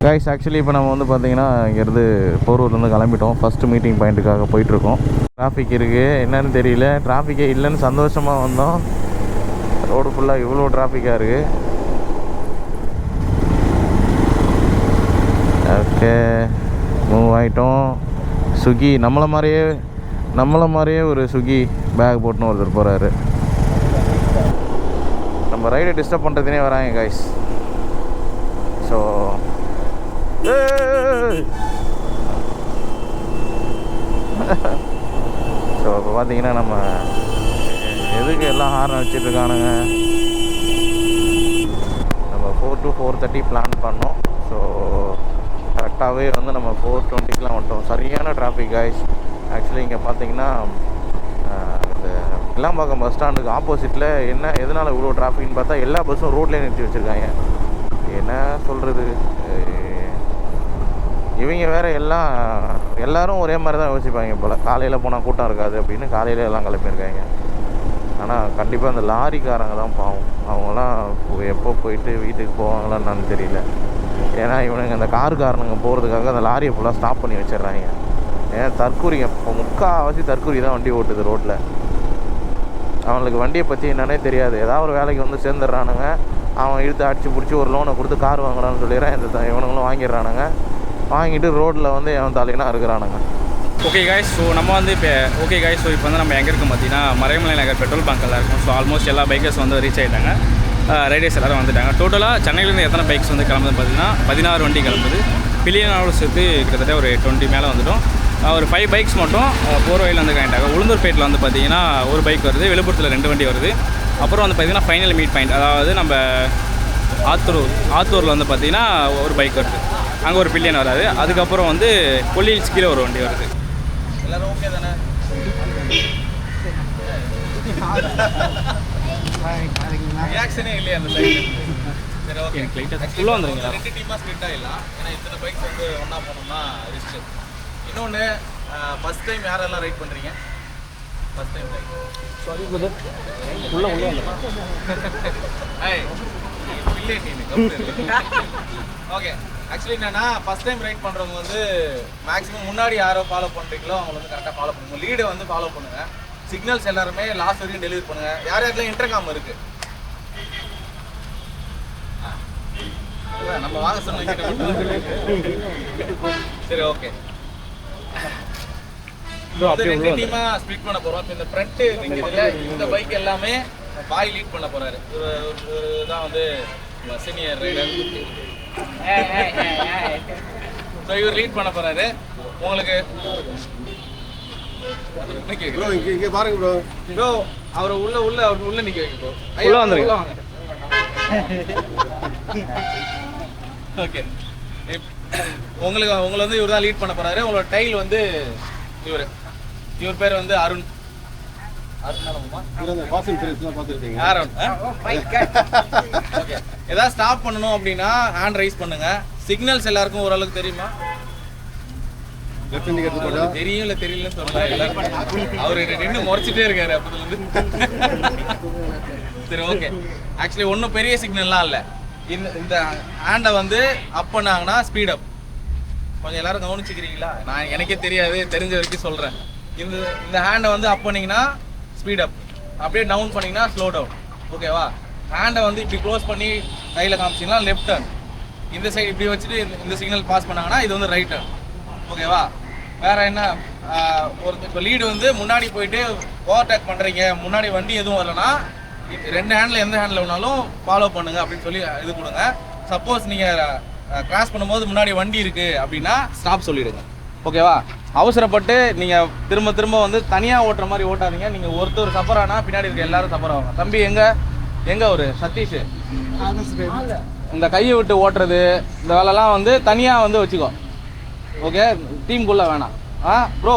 Guys actually இப்போ நம்ம வந்து பார்த்தீங்கன்னா இங்கேருந்து போரூர்லேருந்து கிளம்பிட்டோம். ஃபஸ்ட்டு மீட்டிங் பாயிண்ட்டுக்காக போயிட்டுருக்கோம். டிராஃபிக் இருக்குது, என்னன்னு தெரியல. டிராஃபிக்கே இல்லைன்னு சந்தோஷமாக வந்தோம். ரோடு ஃபுல்லாக இவ்வளோ டிராஃபிக்காக இருக்குது. ஓகே, மூவ் ஆகிட்டோம். ஸ்விக்கி நம்மளை மாதிரியே ஒரு ஸ்விக்கி பேக் போட்டுன்னு ஒருத்தர் போகிறாரு. நம்ம ரைடை டிஸ்டர்ப் பண்ணுறதுனே வராங்க கைஸ். ஸோ இப்போ பார்த்தீங்கன்னா நம்ம எதுக்கு எல்லாம் ஹார்ன் வச்சிட்ருக்கானுங்க. நம்ம 4 to 4:30 பிளான் பண்ணோம். ஸோ கரெக்டாகவே வந்து நம்ம 4:20 வந்துட்டோம். சரியான டிராஃபிக் கைஸ். ஆக்சுவலி இங்கே பார்த்தீங்கன்னா இந்த கிளாம்பாக்கம் பஸ் ஸ்டாண்டுக்கு ஆப்போசிட்டில் எதனால் இவ்வளோ டிராஃபிக்னு பார்த்தா எல்லா பஸ்ஸும் ரோட்லேயே நிறுத்தி வச்சுருக்காங்க. என்ன சொல்கிறது, இவங்க வேறு எல்லோரும் ஒரே மாதிரி தான் யோசிப்பாங்க போல். காலையில் போனால் கூட்டம் இருக்காது அப்படின்னு காலையில் எல்லாம் கிளம்பியிருக்காங்க. ஆனால் கண்டிப்பாக அந்த லாரிக்காரங்க தான் பாவம். அவங்களாம் எப்போ போயிட்டு வீட்டுக்கு போவாங்களான்னு நான் தெரியல. ஏன்னா இவனுங்க அந்த காருக்காரனுங்க போகிறதுக்காக அந்த லாரியை ஃபுல்லாக ஸ்டாப் பண்ணி வச்சிடுறாங்க. ஏன் தற்கூரிங்க, இப்போ முக்கால்வாசி தற்கூரி தான் வண்டி ஓட்டுது ரோட்டில். அவங்களுக்கு வண்டியை பற்றி என்னன்னே தெரியாது. ஏதாவது ஒரு வேலைக்கு வந்து சேர்ந்துடுறானுங்க. அவன் இழுத்து அடித்து பிடிச்சி ஒரு லோனை கொடுத்து கார் வாங்குறான்னு சொல்லிடுறேன். இவனுங்களும் வாங்கிடுறானுங்க. வாங்கிட்டு ரோட்டில் வந்து எவன் தலையினா இருக்கிறானுங்க. ஓகே காய்ஸ், ஸோ நம்ம வந்து இப்போ வந்து நம்ம எங்கே இருக்கோம் பார்த்தீங்கன்னா மறைமலை நகர் பெட்ரோல் பங்க்கில் இருக்கும். ஸோ ஆல்மோஸ்ட் எல்லா பைக்கர்ஸ் வந்து ரீச் ஆகிட்டாங்க. ரைடர்ஸ் எல்லோரும் வந்துட்டாங்க. டோட்டலாக சென்னையிலேருந்து எத்தனை பைக்ஸ் வந்து கிளம்புதுன்னு பார்த்தீங்கன்னா 16 வண்டி கிளம்புது. பில்லியனோட சேர்த்து கிட்டத்தட்ட ஒரு 20 மேலே வந்துடும். ஒரு 5 பைக்ஸ் மட்டும் போகிற வழியில் வந்து கனெக்ட் ஆகும். உளுந்தூர்பேட்டில் வந்து பார்த்தீங்கன்னா ஒரு பைக் வருது, விழுப்புரத்தில் 2 வண்டி வருது. அப்புறம் வந்து பார்த்திங்கன்னா ஃபைனல் மீட் பாயிண்ட், அதாவது நம்ம ஆத்தூரில் வந்து பார்த்திங்கன்னா ஒரு பைக் வருது. அங்கே ஒரு பில்லியன் வராது. அதுக்கப்புறம் வந்து கொல்லிஹில்ஸ் கீழே ஒரு வண்டி வருது. எல்லோரும் ஓகே தானே? ரியாக்ஷனே இல்லையா அந்த சைடு? சரி ஓகே, எனக்கு லைட்டாக ஃபுல்லாக வந்துருங்களா? 2 டீமாக ஸ்ப்ளிட் ஆகிடலாம். ஏன்னா இத்தனை பைக்ஸ் வந்து ஒன்றா போனோம்னா ரிஸ்க். இன்னொன்று, ஃபஸ்ட் டைம் யாரெல்லாம் ரைட் பண்ணுறீங்க? First time right. Sorry brother, உள்ள ஓகே. ஆக்சுவலி என்னன்னா, ஃபஸ்ட் டைம் ரைட் பண்ணுறவங்க வந்து மேக்ஸிமம் முன்னாடி யாரோ ஃபாலோ பண்ணுறீங்களோ அவங்க வந்து கரெக்டாக ஃபாலோ பண்ணுங்க. லீடை வந்து ஃபாலோ பண்ணுங்கள். சிக்னல்ஸ் எல்லாருமே லாஸ்ட் வரைக்கும் டெலிவரி பண்ணுங்கள். யார் யாருலாம் இன்டர்காம் இருக்குது நம்ம வாங்க சொன்ன. சரி ஓகே, ரெண்டு டீமா ஸ்ப்ளிட் பண்ண போறோம். இந்த ஃப்ரண்ட் நிக்கிறதுல இந்த பைக் எல்லாமே பாய் லீட் பண்ண போறாரு. தான் வந்து சீனியர் ரைடர். ஸோ இவர் லீட் பண்ண போறாரு. உங்களுக்கு பாருங்க ப்ரோ. ப்ரோ அவரை உள்ள நிக்க வைக்க ப்ரோ. உள்ள வந்துருங்க. ஓகே, உங்களை வந்து இவர் தான் லீட் பண்ண போறாரு. உங்களோட டைல் வந்து இவர் பேர் வந்து அருண். ஏதாவது ஸ்டாப் பண்ணணும் அப்படின்னா ஹேண்ட் ரைஸ் பண்ணுங்க. சிக்னல்ஸ் எல்லாருக்கும் ஓரளவுக்கு தெரியுமா? தெரியும் இல்ல தெரியலன்னு சொல்லலாம். அவரு நின்று முறைச்சிட்டே இருக்காரு அப்பதுல இருந்து. சரி ஓகே, ஆக்சுவலி ஒன்றும் பெரிய சிக்னல்லாம் இல்லை. இந்த ஹேண்டை வந்து அப் பண்ணாங்கன்னா ஸ்பீட் அப். கொஞ்சம் எல்லாரும் கவனிச்சுக்கிறீங்களா? நான் எனக்கே தெரியாது, தெரிஞ்ச வரைக்கும் சொல்கிறேன். இந்த ஹேண்டை வந்து அப் பண்ணிங்கன்னா ஸ்பீட் அப், அப்படியே டவுன் பண்ணிங்கன்னா ஸ்லோ டவுன். ஓகேவா? ஹேண்டை வந்து இப்படி க்ளோஸ் பண்ணி கையில் காமிச்சிங்கன்னா லெஃப்ட் டர்ன். இந்த சைடு இப்படி வச்சுட்டு இந்த சிக்னல் பாஸ் பண்ணாங்கன்னா இது வந்து ரைட் டர்ன். ஓகேவா? வேறு என்ன, இப்போ லீடு வந்து முன்னாடி போயிட்டு ஓவர்டேக் பண்ணுறீங்க, முன்னாடி வண்டி எதுவும் வரலன்னா 2 ஹேண்டில் எந்த ஹேண்டில் வேணாலும் ஃபாலோ பண்ணுங்கள் அப்படின்னு சொல்லி இது கொடுங்க. சப்போஸ் நீங்கள் கிராஸ் பண்ணும்போது முன்னாடி வண்டி இருக்குது அப்படின்னா ஸ்டாப் சொல்லிவிடுங்க. ஓகேவா? அவசரப்பட்டு நீங்கள் திரும்ப வந்து தனியாக ஓட்டுற மாதிரி ஓட்டாதீங்க. நீங்கள் ஒருத்தர் சஃபர் ஆனால் பின்னாடி இருக்க எல்லாரும் சஃபர் ஆவாங்க. தம்பி எங்கே ஒரு சதீஷ், இந்த கையை விட்டு ஓட்டுறது இந்த வேலைலாம் வந்து தனியாக வந்து வச்சுக்கோ. ஓகே, டீமுக்குள்ளே வேணாம். ப்ரோ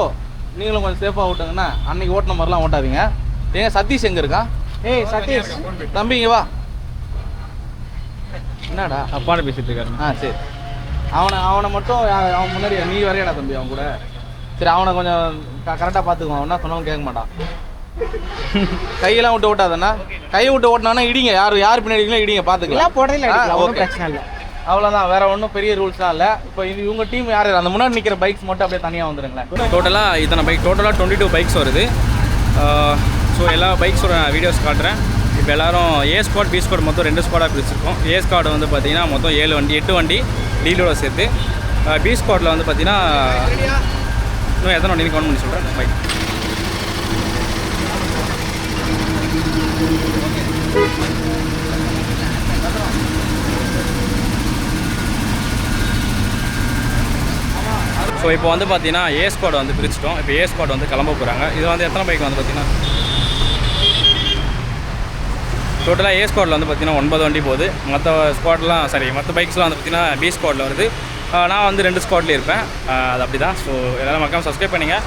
நீங்களும் கொஞ்சம் சேஃபாக ஓட்டுங்கண்ணா. அன்றைக்கி ஓட்டின மாதிரிலாம் ஓட்டாதீங்க. ஏங்க சதீஷ் எங்கே இருக்கா? ஏய் சதீஷ் தம்பி இங்கே வா. என்னடா அப்பான்னு பேசிட்டு இருக்காரு? சரி, அவனை மட்டும் அவன் முன்னாடி நீ வரையடா தம்பி அவன் கூட. சரி, அவனை கொஞ்சம் கரெக்டாக பார்த்துக்குவான். அவனா சொன்னவன் கேட்க மாட்டான். கையெல்லாம் விட்டு ஓட்டாதண்ணா. கையை விட்டு ஓட்டினானா இடிங்க. யார் பின்னாடி இடிங்க பார்த்துக்கலாம். போடுறதுல பிரச்சனை இல்லை. அவ்வளோதான், வேற ஒன்றும் பெரிய ரூல்ஸ்லாம் இல்லை. இப்போ இவங்க டீம் யார் அந்த முன்னாடி நிற்கிற பைக்ஸ் மட்டும் அப்படியே தனியாக வந்துடுங்களேன். டோட்டலாக இத்தனை பைக், டோட்டலாக 22 பைக்ஸ் வருது. ஸோ எல்லா பைக்ஸோட நான் வீடியோஸ் காட்டுறேன். இப்போ எல்லோரும் ஏ ஸ்குவாட் பி ஸ்குவாட் மொத்தம் 2 ஸ்குவாடாக பிரிச்சிருக்கோம். ஏ ஸ்குவாட் வந்து பார்த்திங்கன்னா மொத்தம் 7 வண்டி 8 வண்டி டீலோட சேர்த்து. பி ஸ்குவாட்டில் வந்து பார்த்திங்கன்னா இன்னும் எத்தனை வண்டி கவுண்ட் பண்ணி சொல்கிறேன் பைக். ஸோ இப்போ வந்து பார்த்தீங்கன்னா ஏ ஸ்குவாட் வந்து பிரிச்சிட்டோம். இப்போ ஏ ஸ்குவாட் வந்து கிளம்ப போகிறாங்க. இது வந்து எத்தனை பைக் வந்து பார்த்தீங்கன்னா டோட்டலாக ஏ ஸ்குவாடில் வந்து பார்த்தீங்கன்னா 9 வண்டி போகுது. மற்ற ஸ்குவாட்லாம் மற்ற பைக்ஸ்லாம் வந்து பார்த்தீங்கன்னா பி ஸ்குவாடில் வருது. நான் வந்து 2 ஸ்குவாட்லேயும் இருப்பேன். அது அப்படி தான். ஸோ எல்லோரும் மறக்காம சப்ஸ்கிரைப் பண்ணிங்க.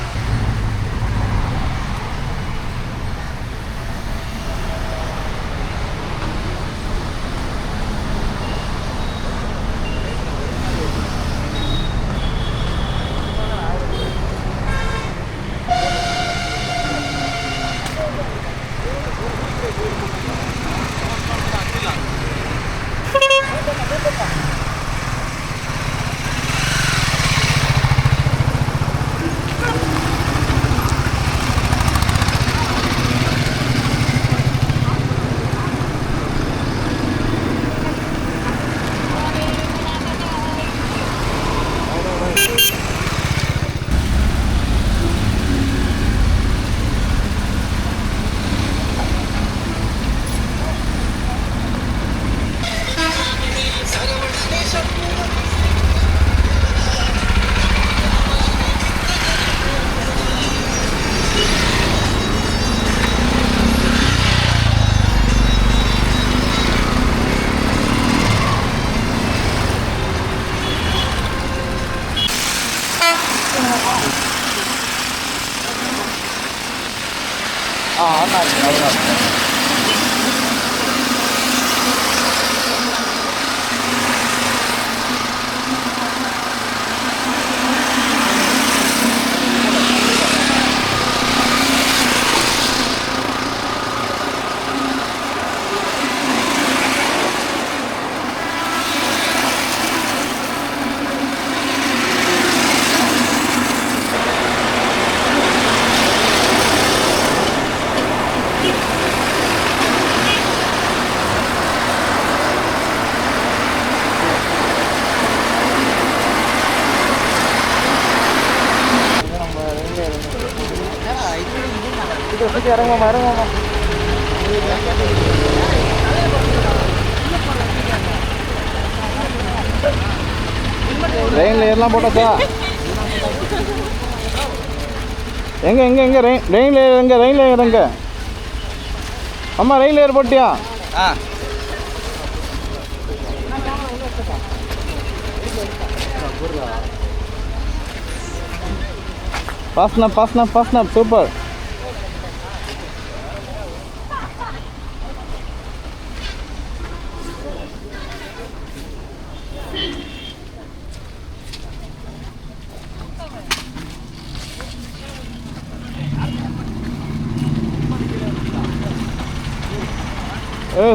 ரெயின் லேயர்லாம் போட்டாச்சா? எங்கே ரெயின் லேயர் எங்கே? அம்மா ரெயின் லேயர் போட்டியா? பாஸ்னா சூப்பர்.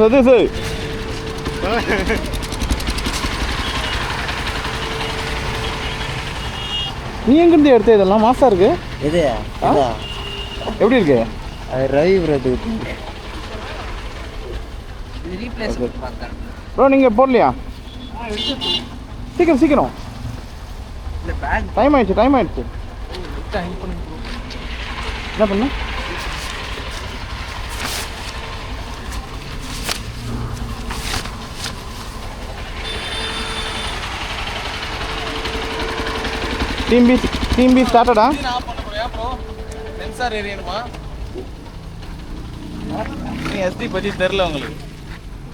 சதீஷ் நீ எங்கிருந்து எடுத்த? இதெல்லாம் மாசா இருக்கு. இது எப்படி இருக்கு? ரவி பிரது ப்ரோ நீங்கள் போடலையா? சீக்கிரம் டைம் ஆயிடுச்சு. என்ன பண்ண? டீம் பி ஸ்டார்டடா? சென்சார் எரியணுமா? எஸ்டி பற்றி தெரில உங்களுக்கு.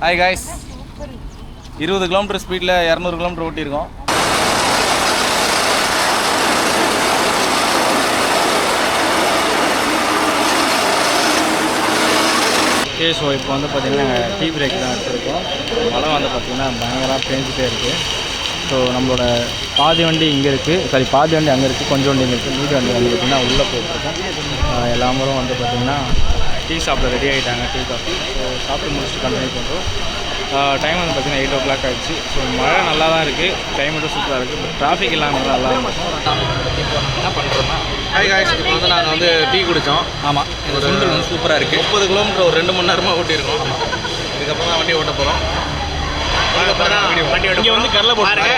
ஹாய் காய்ஸ், 20 கிலோமீட்டர் ஸ்பீடில் 200 கிலோமீட்டர் ஓட்டியிருக்கோம். ஓகே, ஸோ இப்போ வந்து பார்த்திங்கன்னா நாங்கள் டீ பிரேக் தான் எடுத்துருக்கோம். மழை வந்து பார்த்திங்கன்னா பயங்கரமாக பேஞ்சிட்டே இருக்குது. ஸோ நம்மளோட பாதி வண்டி இங்கே இருக்குது, பாதி வண்டி அங்கே இருக்குது, கொஞ்சம் வண்டி இங்கே இருக்குது, மீதி வண்டி வந்து பார்த்திங்கன்னா உள்ளே போயிட்டுருக்கோம். எல்லாரும் வந்து பார்த்திங்கன்னா டீ சாப்பிட ரெடி ஆகிட்டாங்க, டீ காஃபி. ஸோ சாப்பிட்டு முடிச்சுட்டு கண்டினியூ பண்ணுறோம். டைம் வந்து பார்த்தீங்கன்னா 8 o'clock ஆகிடுச்சு. ஸோ மழை நல்லா தான் இருக்குது, கிளைமேட்டும் சூப்பராக இருக்குது, பட் டிராஃபிக் இல்லாமல் நல்லா இப்போ என்ன பண்ணுறோம்னா ஹாய் காய்ஸ், இப்போ வந்து நாங்கள் வந்து டீ குடித்தோம். ஆமாம், இந்த சுண்டல் வந்து சூப்பராக இருக்குது. 30 கிலோமீட்டர் ஒரு 2 மணி நேரமாக ஓட்டியிருக்கோம். இதுக்கப்புறம் தான் வண்டி ஓட்ட போகிறோம். இங்கே வந்து கடலை போட்டுருங்க.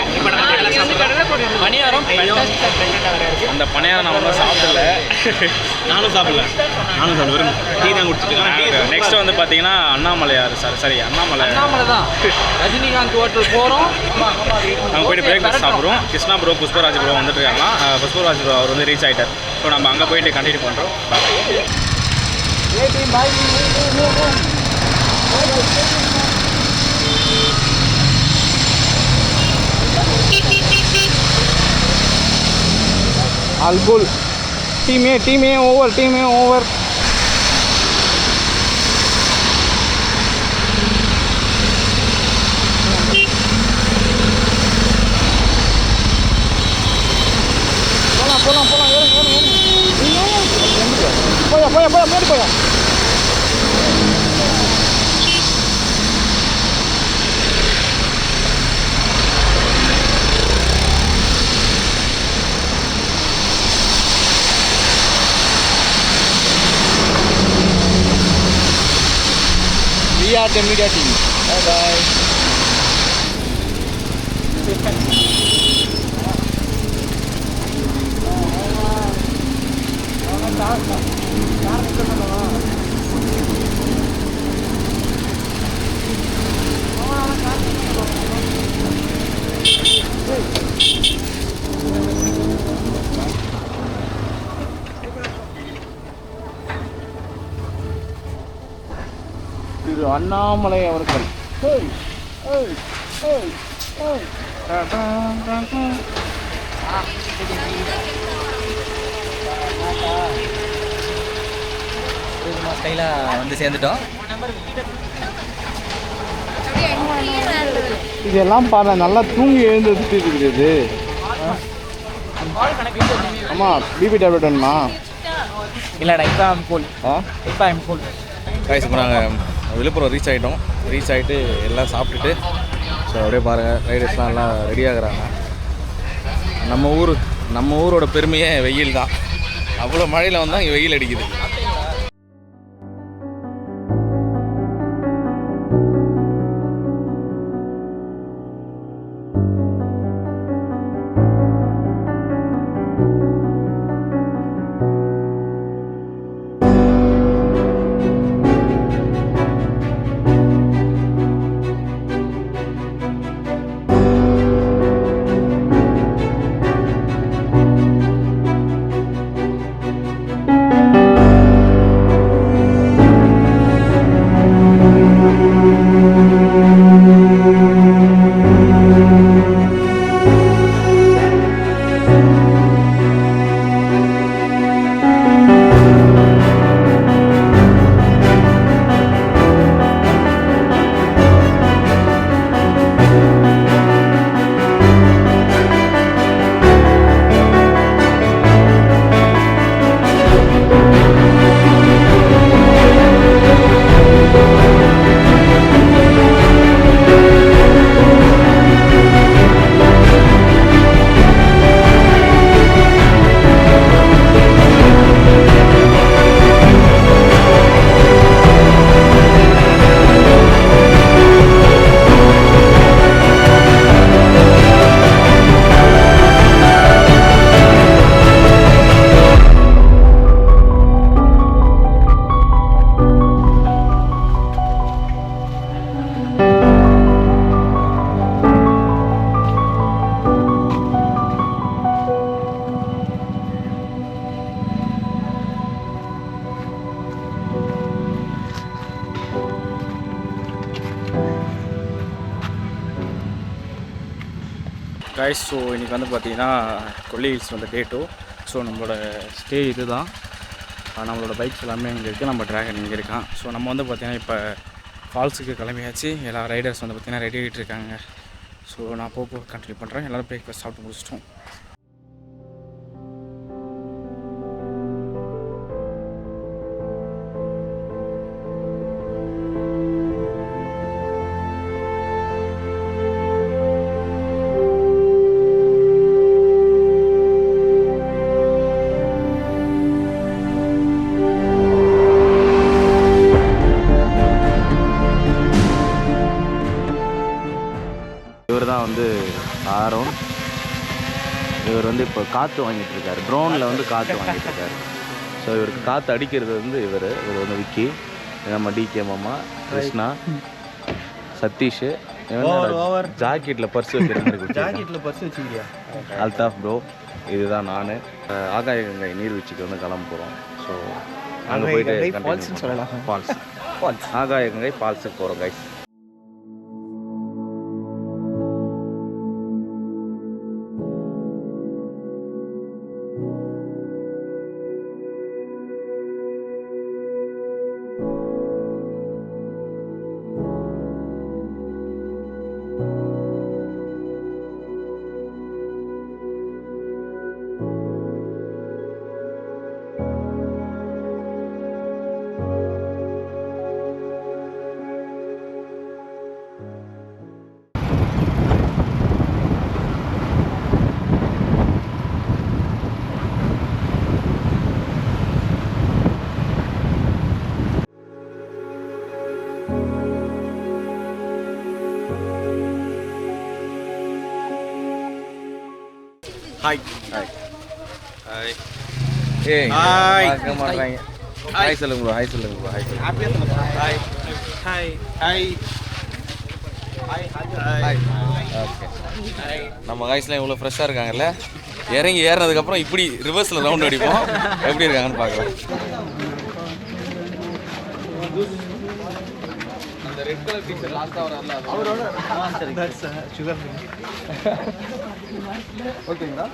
பணியாரம் அந்த பணியாரம் நான் ஒன்றும் சாப்பிடல. நானும் சாப்பிடல வெறும் டீ தான் குடிச்சிட்டு. நெக்ஸ்ட் வந்து பார்த்தீங்கன்னா அண்ணாமலையார் அண்ணாமலை தான் ரஜினிகாந்த் ஹோட்டல் போகிறோம். நாங்கள் போய்ட்டு பிரேக்ஃபாஸ்ட் சாப்பிட்றோம். கிருஷ்ணா ப்ரோ, புஷ்பராஜ் ப்ரோ வந்துட்டு இருக்காங்களா. புஷ்பராஜ் ப்ரோ அவர் வந்து ரீச் ஆகிட்டார். ஸோ நம்ம அங்கே போயிட்டு கண்டினியூ பண்ணுறோம். Algul team A over. Poya. We are the media team. Bye. Thiru Annamalai அவர்கள் ஸ்டைலாக வந்து சேர்ந்துட்டோம். இதெல்லாம் பாரு, நல்லா தூங்கி எழுந்து இருக்குது. ஆமாம், பிபி டேப்லெட் வேணுமா? இல்லைடா, இப்போ ஐம் கூல். காய்ஸ், இப்போ நாங்கள் விழுப்புரம் ரீச் ஆகிட்டு எல்லாம் சாப்பிட்டுட்டு ஸோ அப்படியே பாருங்கள், ரைடர்ஸ்லாம் எல்லாம் ரெடி ஆகுறாங்க. நம்ம ஊரோட பெருமையே வெயில் தான். அவ்வளோ மழையில் வந்தால் இங்கே வெயில் அடிக்குது. கைஸ், ஸோ இன்றைக்கி வந்து பார்த்திங்கன்னா கொல்லி ஹில்ஸ் வந்து டே 2. ஸோ நம்மளோட ஸ்டே இது தான். நம்மளோட பைக்ஸ் எல்லாமே இங்கே இருக்குது, நம்ம ட்ராகன் இங்கே இருக்கான். ஸோ நம்ம வந்து பார்த்திங்கன்னா இப்போ ஃபால்ஸுக்கு கிளம்பியாச்சு. எல்லா ரைடர்ஸ் வந்து பார்த்திங்கன்னா ரெடி ஆகிட்டு இருக்காங்க. ஸோ நான் போக கண்டினியூ பண்ணுறேன். எல்லோரும் பிரேக்ஃபாஸ்ட் சாப்பிட்டு முடிச்சிட்டோம். ஆரோன். இவர் வந்து இப்போ காற்று வாங்கிட்டு இருக்காரு, ட்ரோனில் வந்து காற்று வாங்கிட்டு இருக்காரு. ஸோ இவருக்கு காற்று அடிக்கிறது வந்து இவர் வந்து விக்கி, நம்ம டிகே மாமா, கிருஷ்ணா, சதீஷ். ஜாக்கெட்டில் பர்ஸ் வைக்கிற மாதிரி ஜாக்கெட்டில் பர்ஸ் வச்சுக்கிறியா? அல்தாஃப் ப்ரோ. இதுதான் நான் ஆகாய கங்கை நீர்வீழ்ச்சிக்கு வந்து கிளம்ப போகிறோம். ஸோ அங்கே போயிட்டு ஃபால்ஸ்னு சொல்லலாம். ஃபால்ஸ் ஆகாய கங்கை ஃபால்ஸுக்கு போகிறோம் கைஸ். Hi hi. ஏய் ஹாய். பார்க்க மாட்டாங்க. ஹாய் சொல்லுங்க ப்ரோ, ஹாய் சொல்லுங்க ப்ரோ, ஹாய் சொல்லுங்க. Hi hi hi. ஓகே, நம்ம காய்ஸ்லாம் இவ்வளோ ஃப்ரெஷ்ஷாக இருக்காங்கல்ல. இறங்கி ஏறினதுக்கப்புறம் இப்படி ரிவர்ஸில் ரவுண்ட் அடிப்போம். எப்படி இருக்காங்கன்னு பார்க்கலாம். அந்த ரெட் கலர் டீ-ஷர்ட் லாஸ்டா வரல அவரோட சுகர் ஓகேங்களா?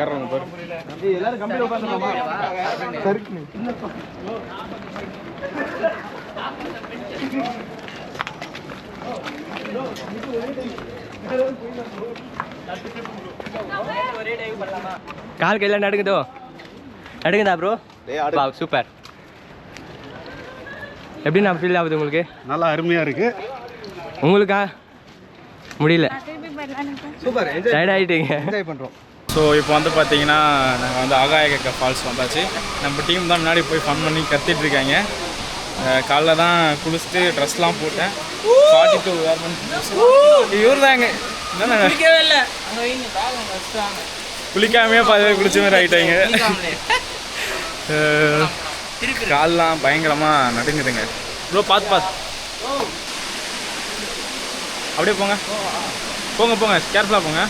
ஏறுறவங்க பாரு. எல்லாரும் கம்பெனி உட்காந்துருக்கோமா? கால் கையில் நடுங்குதோ? நடுங்குதா ப்ரோ? சூப்பர். எப்படி நான் ஃபீல் ஆகுது உங்களுக்கு? நல்லா அருமையாக இருக்கு. உங்களுக்கா? முடியல, சூப்பர். டயர்ட் ஆகிட்டீங்க. என்ஜாய் பண்ணுறோம். ஸோ இப்போ வந்து பார்த்தீங்கன்னா நாங்கள் வந்து ஆகாய கங்கை ஃபால்ஸ் வந்தாச்சு. நம்ம டீம் தான் முன்னாடி போய் ஃபன் பண்ணி கத்திட்டு இருக்காங்க. காலைல தான் குளிச்சுட்டு ட்ரெஸ்லாம் போட்டேன். 42 வேர் பண்ணி இவர் தாங்க குளிக்கவே இல்லை, குளிக்காமையே பாதி பேர் குளிச்ச மாதிரி ஆகிட்டாங்க. கால்லாம் பயங்கரமாக நடுங்குதுங்க ப்ரோ. பார்த்து அப்படியே போங்க போங்க போங்க, கேர்ஃபுல்லாக போங்க,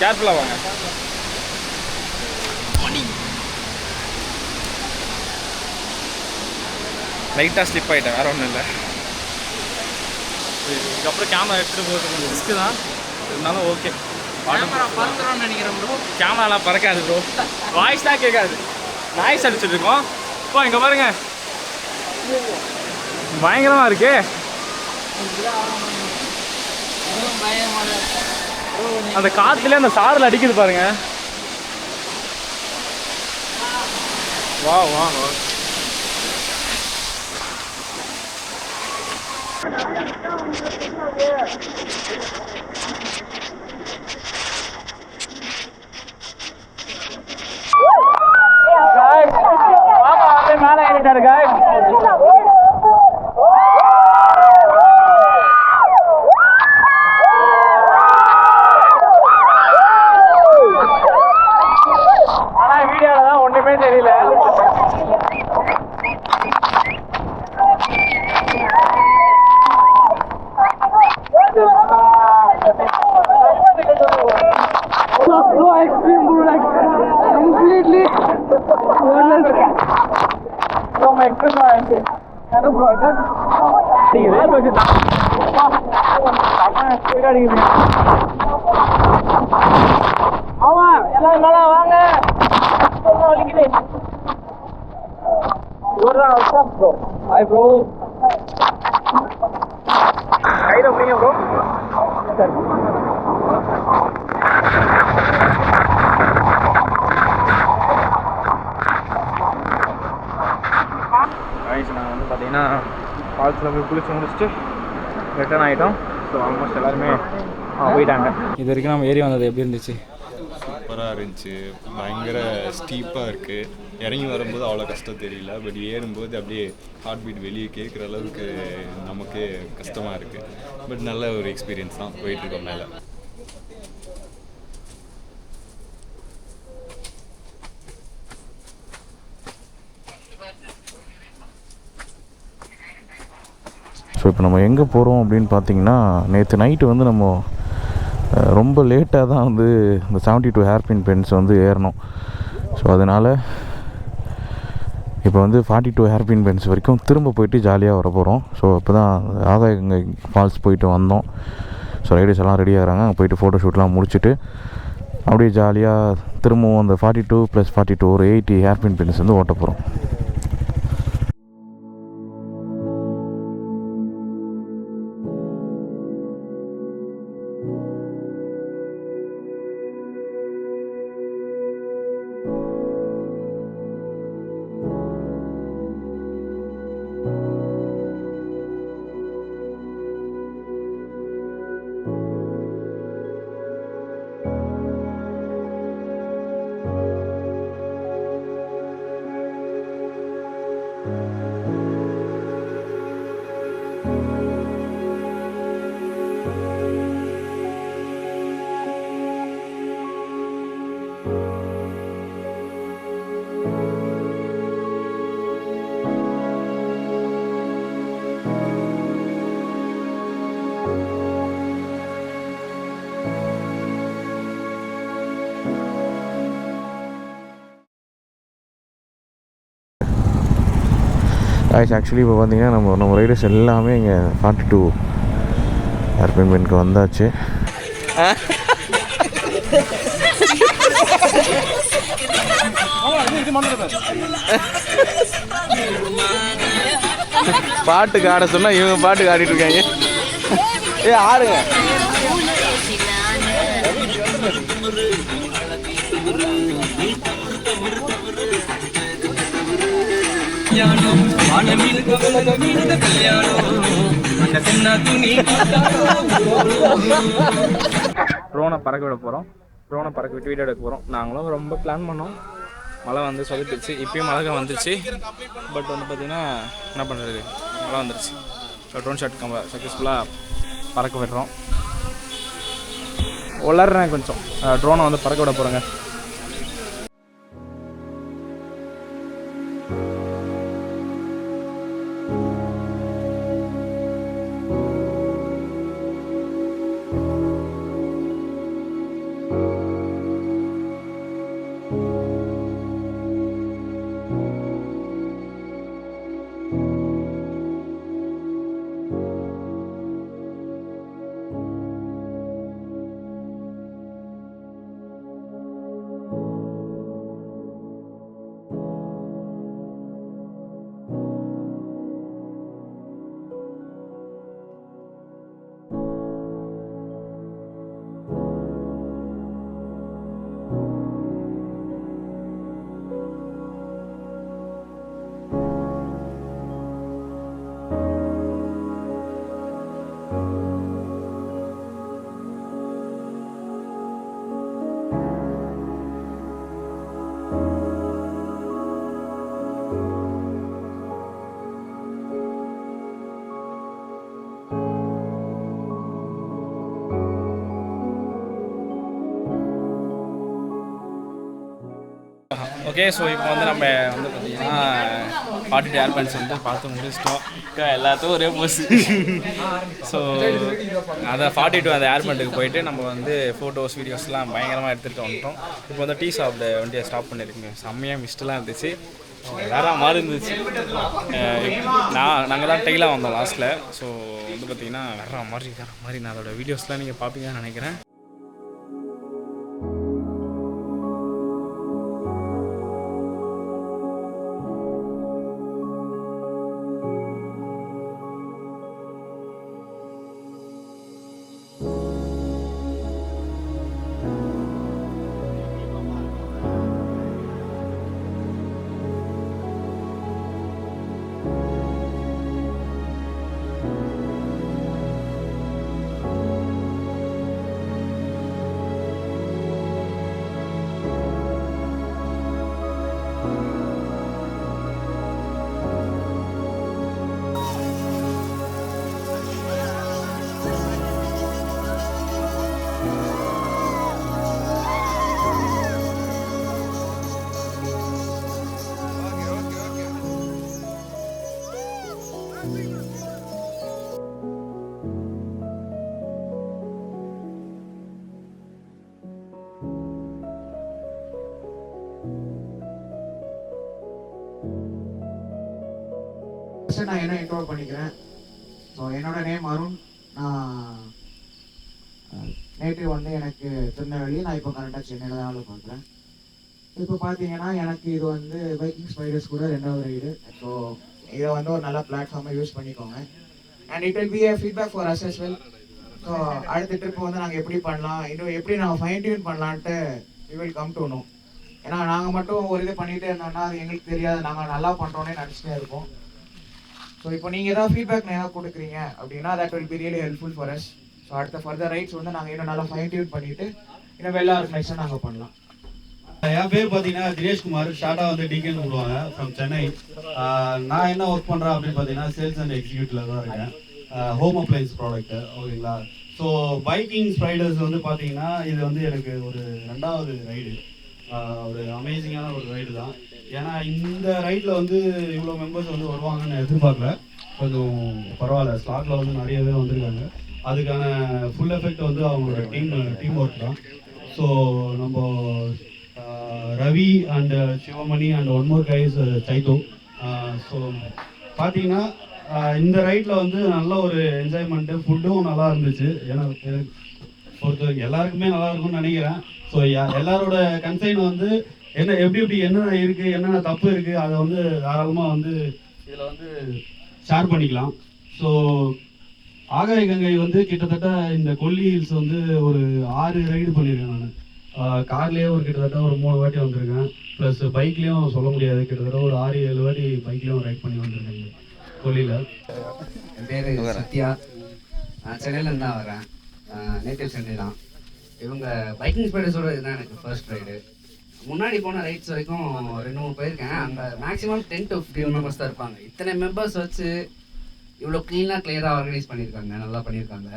கேர்ஃபுல்லாக வாங்க. லைட்டாக ஸ்லிப் ஆகிட்டேன், வேறு ஒன்றும் இல்லை. இதுக்கப்புறம் கேமரா எடுத்துகிட்டு போகிறது கொஞ்சம் ரிஸ்க்கு தான், இருந்தாலும் ஓகே. நினைக்கிறேன் ப்ரோ. கேமராலாம் பறக்காது ப்ரோ, வாய்ஸ் தான் கேட்காது, நாய்ஸ் அடிச்சுட்டு இருக்கோம். இப்போ இங்கே பாருங்க, பயங்கரமாக இருக்கு. அந்த காற்றுல அந்த சாரல் அடிக்குது பாருங்க. வா வா வா. மேலே ஏறிட்டாரு guys. ஆனா வீடியோல தான் ஒண்ணுமே தெரியல. ஆமா எல்லாரும் மேல வாங்க. Hi bro. கையில பிடிங்க ப்ரோ. நாங்கள் வந்து பார்த்தீங்கன்னா ஃபால்ஸில் போய் குளிச்சு முடிச்சுட்டு ரிட்டர்ன் ஆகிட்டோம். ஸோ ஆல்மோஸ்ட் எல்லாருமே போயிட்டாங்க. இது வரைக்கும் நம்ம ஏறி வந்தது எப்படி இருந்துச்சு? சூப்பராக இருந்துச்சு. பயங்கர ஸ்டீப்பாக இருக்குது. இறங்கி வரும்போது அவ்வளோ கஷ்டம் தெரியல. பட் ஏறும்போது அப்படியே ஹார்ட் பீட் வெளியே கேட்குற அளவுக்கு நமக்கு கஷ்டமாக இருக்குது. பட் நல்ல ஒரு எக்ஸ்பீரியன்ஸ் தான். போயிட்டுருக்கோம் மேலே. ஸோ இப்போ நம்ம எங்கே போகிறோம் அப்படின்னு பார்த்தீங்கன்னா, நேற்று நைட்டு வந்து நம்ம ரொம்ப லேட்டாக தான் வந்து இந்த 72 ஹேர்பின் பென்ஸ் வந்து ஏறணும். ஸோ அதனால் இப்போ வந்து 42 ஹேர்பின் பென்ஸ் வரைக்கும் திரும்ப போயிட்டு ஜாலியாக வர போகிறோம். ஸோ இப்போ தான் ஆகாய ஃபால்ஸ் போயிட்டு வந்தோம். ஸோ ரைடர்ஸ் எல்லாம் ரெடி ஆகிறாங்க. அங்கே போயிட்டு ஃபோட்டோ ஷூட்லாம் முடிச்சுட்டு அப்படியே ஜாலியாக திரும்பவும் அந்த 42 + 42 ஒரு 80 ஹேர்பின் பென்ஸ் வந்து ஓட்ட போகிறோம். ஆக்சுவலி இப்போ பார்த்தீங்கன்னா நம்ம ரைடர்ஸ் எல்லாமே இங்கே 42 ஹேர்பின் பென்க்கு வந்தாச்சு. பாட்டுக்கு ஆட சொன்னா இவங்க பாட்டுக்கு ஆடிட்டு இருக்காங்க. ஆடுங்க. ட்ரோனை பறக்க விட போகிறோம். ட்ரோனை பறக்க விட்டு வீடியோ எடுக்க போகிறோம். நாங்களும் ரொம்ப பிளான் பண்ணோம். மழை வந்து சொதப்பிடுச்சு. இப்பயும் மழை வந்துச்சு. பட் வந்து பார்த்திங்கன்னா என்ன பண்ணுறது, மழை வந்துடுச்சு. ஸோ ட்ரோன் ஷாட் சக்ஸஸ்ஃபுல்லாக பறக்க விடுறோம். வளர்றேன் கொஞ்சம். ட்ரோனை வந்து பறக்க விட போகிறேங்க. ஓகே, ஸோ இப்போ வந்து நம்ம வந்து பார்த்திங்கன்னா 42 ஏர்பேண்ட்ஸ் வந்து பார்த்து முடிச்சிட்டோம். எல்லாத்துக்கும் ஒரே போஸ். ஸோ அதை 42 அந்த ஏர்பேண்ட்டுக்கு போயிட்டு நம்ம வந்து ஃபோட்டோஸ் வீடியோஸ்லாம் பயங்கரமாக எடுத்துகிட்டு வந்துட்டோம். இப்போ வந்து டீ சாப்பிட வண்டியை ஸ்டாப் பண்ணியிருக்கேங்க. செம்மையாக மிஸ்டெலாம் இருந்துச்சு, வேறு மாதிரி இருந்துச்சு. நாங்கள் தான் டெய்லாக வந்தோம் லாஸ்ட்டில். ஸோ வந்து பார்த்திங்கன்னா வேறு மாதிரி நான் அதோடய வீடியோஸ்லாம் நீங்கள் பார்ப்பீங்கன்னு நினைக்கிறேன். நான் என்ன இன்ட்ரோல் பண்ணிக்கிறேன். ஸோ என்னோட நேம் அருண். நான் நேட்டிவ் வந்து எனக்கு திருநெல்வேலி. நான் இப்போ கரெக்டாக சென்னையில் தான் வேலை பார்க்குறேன். இப்போ பார்த்தீங்கன்னா எனக்கு இது வந்து பைக்கிங் ஸ்பைடர்ஸ் கூட 2வது ரைடு. ஸோ இதை வந்து ஒரு நல்ல பிளாட்ஃபார்மை யூஸ் பண்ணிக்கோங்க. And it will be a feedback for us as well. So அடுத்த ட்ரிப் வந்து நாங்கள் எப்படி பண்ணலாம், இன்னும் எப்படி நாங்கள் ஃபைன் டியூன் பண்ணலான்ட்டு we will come to know. ஏன்னா நாங்கள் மட்டும் ஒரு இது பண்ணிகிட்டே இருந்தோம்னா அது எங்களுக்கு தெரியாது, நாங்கள் நல்லா பண்ணுறோன்னே நினச்சிட்டே இருப்போம். ஸோ இப்போ நீங்கள் ஏதாவது ஃபீட்பேக் ஏதாவது கொடுக்குறீங்க அப்படின்னா that will be really helpful for us. So அடுத்த ஃபர்தர் ரைட்ஸ் வந்து நாங்கள் இன்னும் நல்லா ஃபைன் டியூன் பண்ணிவிட்டு இன்னும் வெல் ஆர்கனைஸாக நாங்கள் பண்ணலாம். என் பேர் பார்த்தீங்கன்னா தினேஷ்குமார். ஷார்ட்டாக வந்து டிகேன்னு சொல்லுவாங்க, ஃப்ரம் சென்னை. நான் என்ன ஒர்க் பண்ணுறேன் அப்படின்னு பார்த்தீங்கன்னா சேல்ஸ் அண்ட் எக்ஸிக்யூட்டிவில் தான் இருக்கேன். ஹோம் அப்ளைன்ஸ் ப்ராடக்ட்டு, ஓகேங்களா. ஸோ பைக்கிங் ஸ்பைடர்ஸ் வந்து பார்த்தீங்கன்னா இது வந்து எனக்கு ஒரு 2வது ரைடு. ஒரு அமேசிங்கான ஒரு ரைடு தான். ஏன்னா இந்த ரைடில் வந்து இவ்வளோ மெம்பர்ஸ் வந்து வருவாங்கன்னு எதிர்பார்க்கல. கொஞ்சம் பரவாயில்ல, ஸ்லாட்டில் வந்து நிறைய பேர் வந்திருக்காங்க. அதுக்கான ஃபுல் எஃபெக்ட் வந்து அவங்களோட டீம் ஒர்க் தான். ஸோ நம்ம Ravi and Sivamani and one more guys சைத்தோ. ஸோ பார்த்தீங்கன்னா இந்த ரைட்டில் வந்து நல்ல ஒரு என்ஜாய்மெண்ட்டு, ஃபுட்டும் நல்லா இருந்துச்சு. ஏன்னா பொறுத்தவரைக்கும் எல்லாருக்குமே நல்லா இருக்கும்னு நினைக்கிறேன். ஸோ எல்லாரோட கன்சைன் வந்து எப்படி என்னென்ன இருக்குது, என்னென்ன தப்பு இருக்குது, அதை வந்து தாராளமாக வந்து இதில் வந்து ஷேர் பண்ணிக்கலாம். ஸோ ஆகாய கங்கை வந்து கிட்டத்தட்ட இந்த கொல்லி ஹில்ஸ் வந்து ஒரு 6 ரைடு பண்ணியிருக்கேன் நான். கார்லேயே ஒரு கிட்டத்தட்ட ஒரு 3 வாட்டி வந்திருக்கேன். ப்ளஸ் பைக்லேயும் சொல்ல முடியாது, கிட்டத்தட்ட ஒரு 6-7 வாட்டி பைக்லேயும் ரைட் பண்ணி வந்திருக்கேன் கொல்லியில். என் பேர் சத்யா. நான் சென்னையிலேருந்து தான் வரேன். நேட்டிவ் சென்னை தான். இவங்க பைக்கிங் ஸ்பைடர்ஸோட இதுதான் எனக்கு ஃபர்ஸ்ட் ரைடு. முன்னாடி போன ரைட்ஸ் வரைக்கும் 2-3 போயிருக்கேன். அங்கே மேக்ஸிமம் 10 to 15 மெம்பர்ஸ் தான் இருப்பாங்க. இத்தனை மெம்பர்ஸ் வச்சு இவ்வளோ க்ளீனாக கிளியராக ஆர்கனைஸ் பண்ணியிருக்காங்க, நல்லா பண்ணியிருக்காங்க.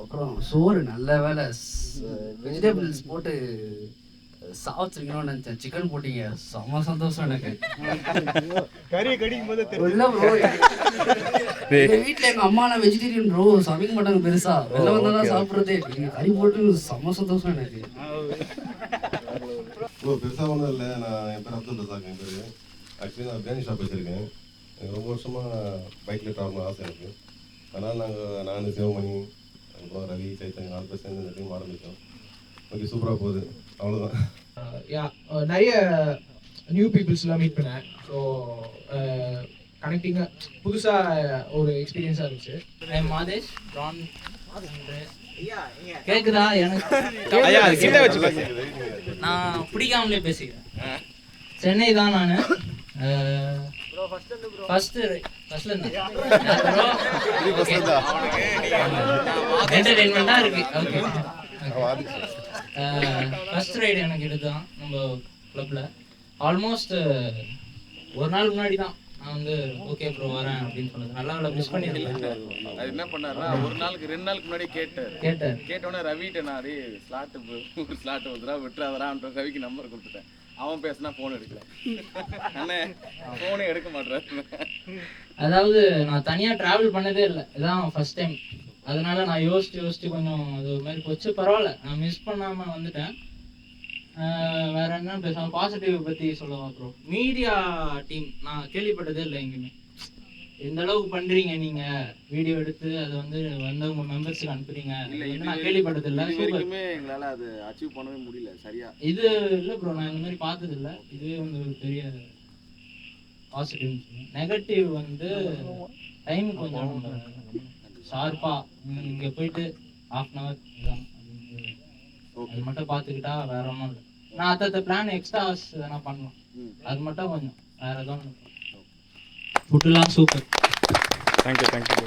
அப்புறம் சோறு நல்ல வேலை, வெஜிடபிள்ஸ் போட்டு சாப்பிட்ருக்கணும்னு நினச்சேன். சிக்கன் போட்டிங்க, செம்ம சந்தோஷம் எனக்கு. கறியை கடிக்கும் போது இல்லை ப்ரோ, எங்கள் வீட்டில் எங்கள் அம்மாலாம் வெஜிடேரியன் ப்ரோ, சமைக்க மாட்டாங்க பெருசா. வெளில வந்தாலும் சாப்பிட்றதே. நீங்கள் கறி போட்டு செம்ம சந்தோஷம் எனக்கு. ப்ரோ பெருசாக ஒன்றும் இல்லை. நான் என் பேர் அப்துல் ரசாக். என் பேர் ஆக்சுவலி நான் பிரியாணி ஷாப் வச்சுருக்கேன். எனக்கு ரொம்ப வருஷமாக பைக்கில் ட்ராவல் ஆசை எனக்கு. அதனால் நான் சிவமணி அப்புறம் ரவி சைத்தன் 4 பேர் சேர்ந்து இந்த டீம் ஆரம்பித்தோம். ஓகே, சூப்பராக போகுது. அவ்வளோதான். நிறைய நியூ பீப்புள்ஸ்லாம் மீட் பண்ணேன். ஸோ கனெக்டிங்காக புதுசாக ஒரு எக்ஸ்பீரியன்ஸாக இருந்துச்சு. மாதேஷ் ரான் கேக்குதா? எனக்கு நான் பிடிக்காமலே பேசிக்கிறேன். சென்னை தான் நான். என்டர்டெயின்மெண்டா இருக்கு. ஓகே, ஃபர்ஸ்ட் ரைடு எனக்கு இதுதான் நம்ம கிளப்ல. ஆல்மோஸ்ட் ஒரு நாள் முன்னாடி தான் நான் வந்து ஓகே ப்ரோ வரேன் அப்படின்னு சொன்னது. நல்லா மிஸ் பண்ணிருக்கேன். அது என்ன பண்ணாருன்னா, ஒரு நாளுக்கு 2 நாளுக்கு முன்னாடி கேட்டோன்னே ரவிட்ட நான் அதே ஸ்லாட்டு வந்துடா விட்டுறாதரான்ற ரவிக்கு நம்பர் கொடுத்துட்டேன். அவன் பேசினா ஃபோன் எடுக்கல. அண்ணே ஃபோனே எடுக்க மாட்டேறாரு. அதாவது நான் தனியாக ட்ராவல் பண்ணதே இல்லை, இதான் ஃபர்ஸ்ட் டைம். அதனால நான் யோசிச்சு கொஞ்சம் அது ஒரு மாதிரி போச்சு. பரவாயில்ல, நான் மிஸ் பண்ணாமல் வந்துட்டேன். வேற என்ன பேசலாம், பாசிட்டிவ் பற்றி சொல்லவா ப்ரோ? மீடியா டீம் நான் கேள்விப்பட்டதே இல்லை எங்கேயுமே. எந்த அளவுக்கு பண்ணுறீங்க நீங்கள், வீடியோ எடுத்து அதை வந்து வந்தவங்க மெம்பர்ஸுக்கு அனுப்புறீங்க, நான் கேள்விப்பட்டது இல்லை. வரைக்குமே எங்களால் அது அச்சீவ் பண்ணவே முடியல சரியா. இது இல்லை ப்ரோ, நான் இந்த மாதிரி பார்த்தது இல்லை. இதுவே வந்து ஒரு பெரிய பாசிட்டிவ். நெகட்டிவ் வந்து டைம் கொஞ்சம் ஷார்ப்பாக இங்கே போயிட்டு 1/2 hour தான், அது மட்டும் பார்த்துக்கிட்டா வேற ஒன்றும் இல்லை. நான் அடுத்த பிளான் எக்ஸ்ட்ரா ஹவர்ஸ் எதனா பண்ணலாம், அது மட்டும் கொஞ்சம் வேற எதுவும். ஃபுட்டுலாம் super. Thank you.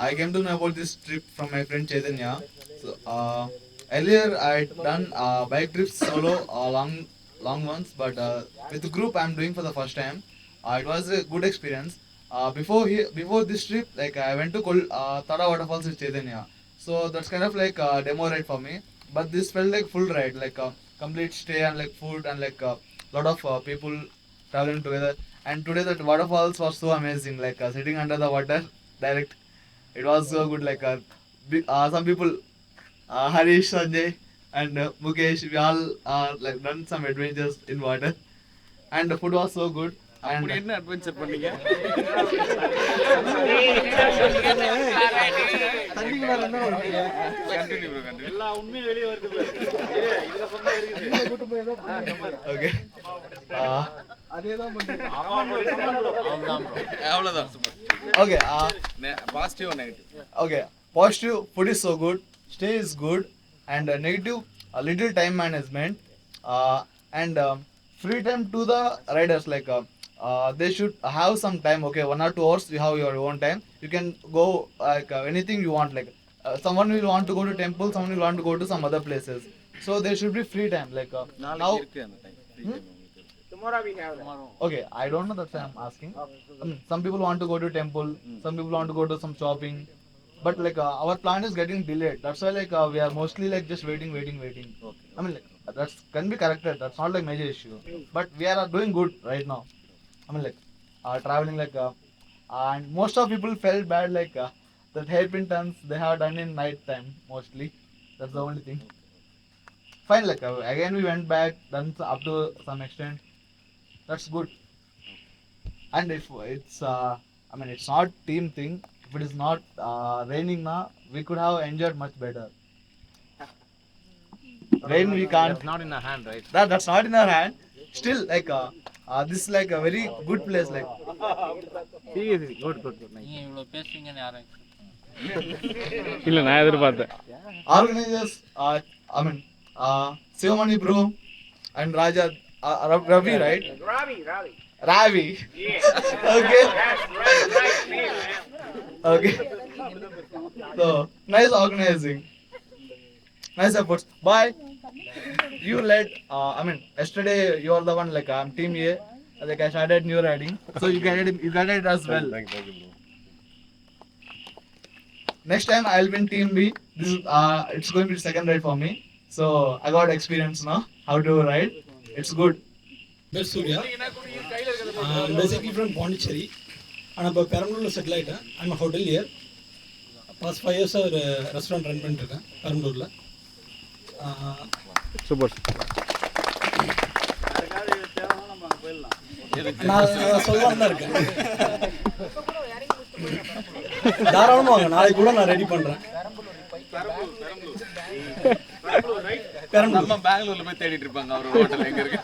I came to know about this trip from my friend Chaitanya. So earlier I had done bike trips solo, long ones, but with the group I'm doing for the first time. It was a good experience. Before this trip, like I went to Tada Waterfalls with Chaitanya. So that's kind of like a demo ride for me. But this felt like full ride, like a complete stay and like food and like a lot of people traveling together. And today that waterfalls was so amazing, like sitting under the water direct. It was so good. Like some people, Harish, Sanjay, and Mukesh. We all like done some adventures in water, and the food was so good. And என்ன adventure பண்ணீங்க? Continue bro continue. எல்லா உண்மையும் வெளிய வருது bro. இதுல சொன்னா இருக்குது. Okay. அதேதான் பண்றீங்க. அவ்வளவுதான் super. Okay. Positive or negative? Okay. Positive, food is so good, stay is good, and negative, a little time management, and free time to the riders. Like they should have some time. Okay, 1 or 2 hours you have your own time. You can go like anything you want. Like someone will want to go to temple, someone will want to go to some other places. So there should be free time. Like now. Tomorrow we have that. Okay, I don't know, that's why I'm asking. Some people want to go to temple, some people want to go to some shopping, but like our plan is getting delayed. That's why like we are mostly like just waiting. Okay. I mean like that can be corrected. That's not like major issue. But we are doing good right now. I mean like traveling like and most of people felt bad like that hairpin turns they have done in night time mostly. That's the only thing. Fine, like again we went back, done up to some extent. That's good. And if it's I mean it's not team thing. If it is not raining now, we could have enjoyed much better. Rain we can't. That's not in our hand, right? That's not in our hand. Still like this is like a very good place. Like seriously, good. நீங்க இவ்வளவு பேசுறீங்கன்னு யாரும் இல்லை நான் எதிர்பார்த்தேன். Organizers, I mean Sivamani bro and Raja, Ravi, right? Ravi. Yeah. Okay. Right name, man. Okay. So nice organizing. Nice efforts. Bye. You led. I mean, yesterday you are the one like I'm team A. Like I started new riding, so you got it as well. Thank you, bro. Next time I'll be in team B. This is it's going to be second ride for me. So I got experience now how to ride. It's good. Best Surya. I'm basically from Pondicherry. And I'm a Perambalur settle ஆயிட்டேன். I'm a hotelier. Past 5 years ஒரு restaurant run பண்ணிட்டு இருக்கேன் பெரம்பலூர்ல. Super. நான் சொல்லலாம் தான் இருக்கேன். தாராளமா வாங்க, நாளைக்கு கூட நான் ரெடி பண்றேன். நம்ம பெங்களூர்ல போய் தேடிட்டு இருப்பாங்க அவர் ஹோட்டல் எங்க இருக்கு.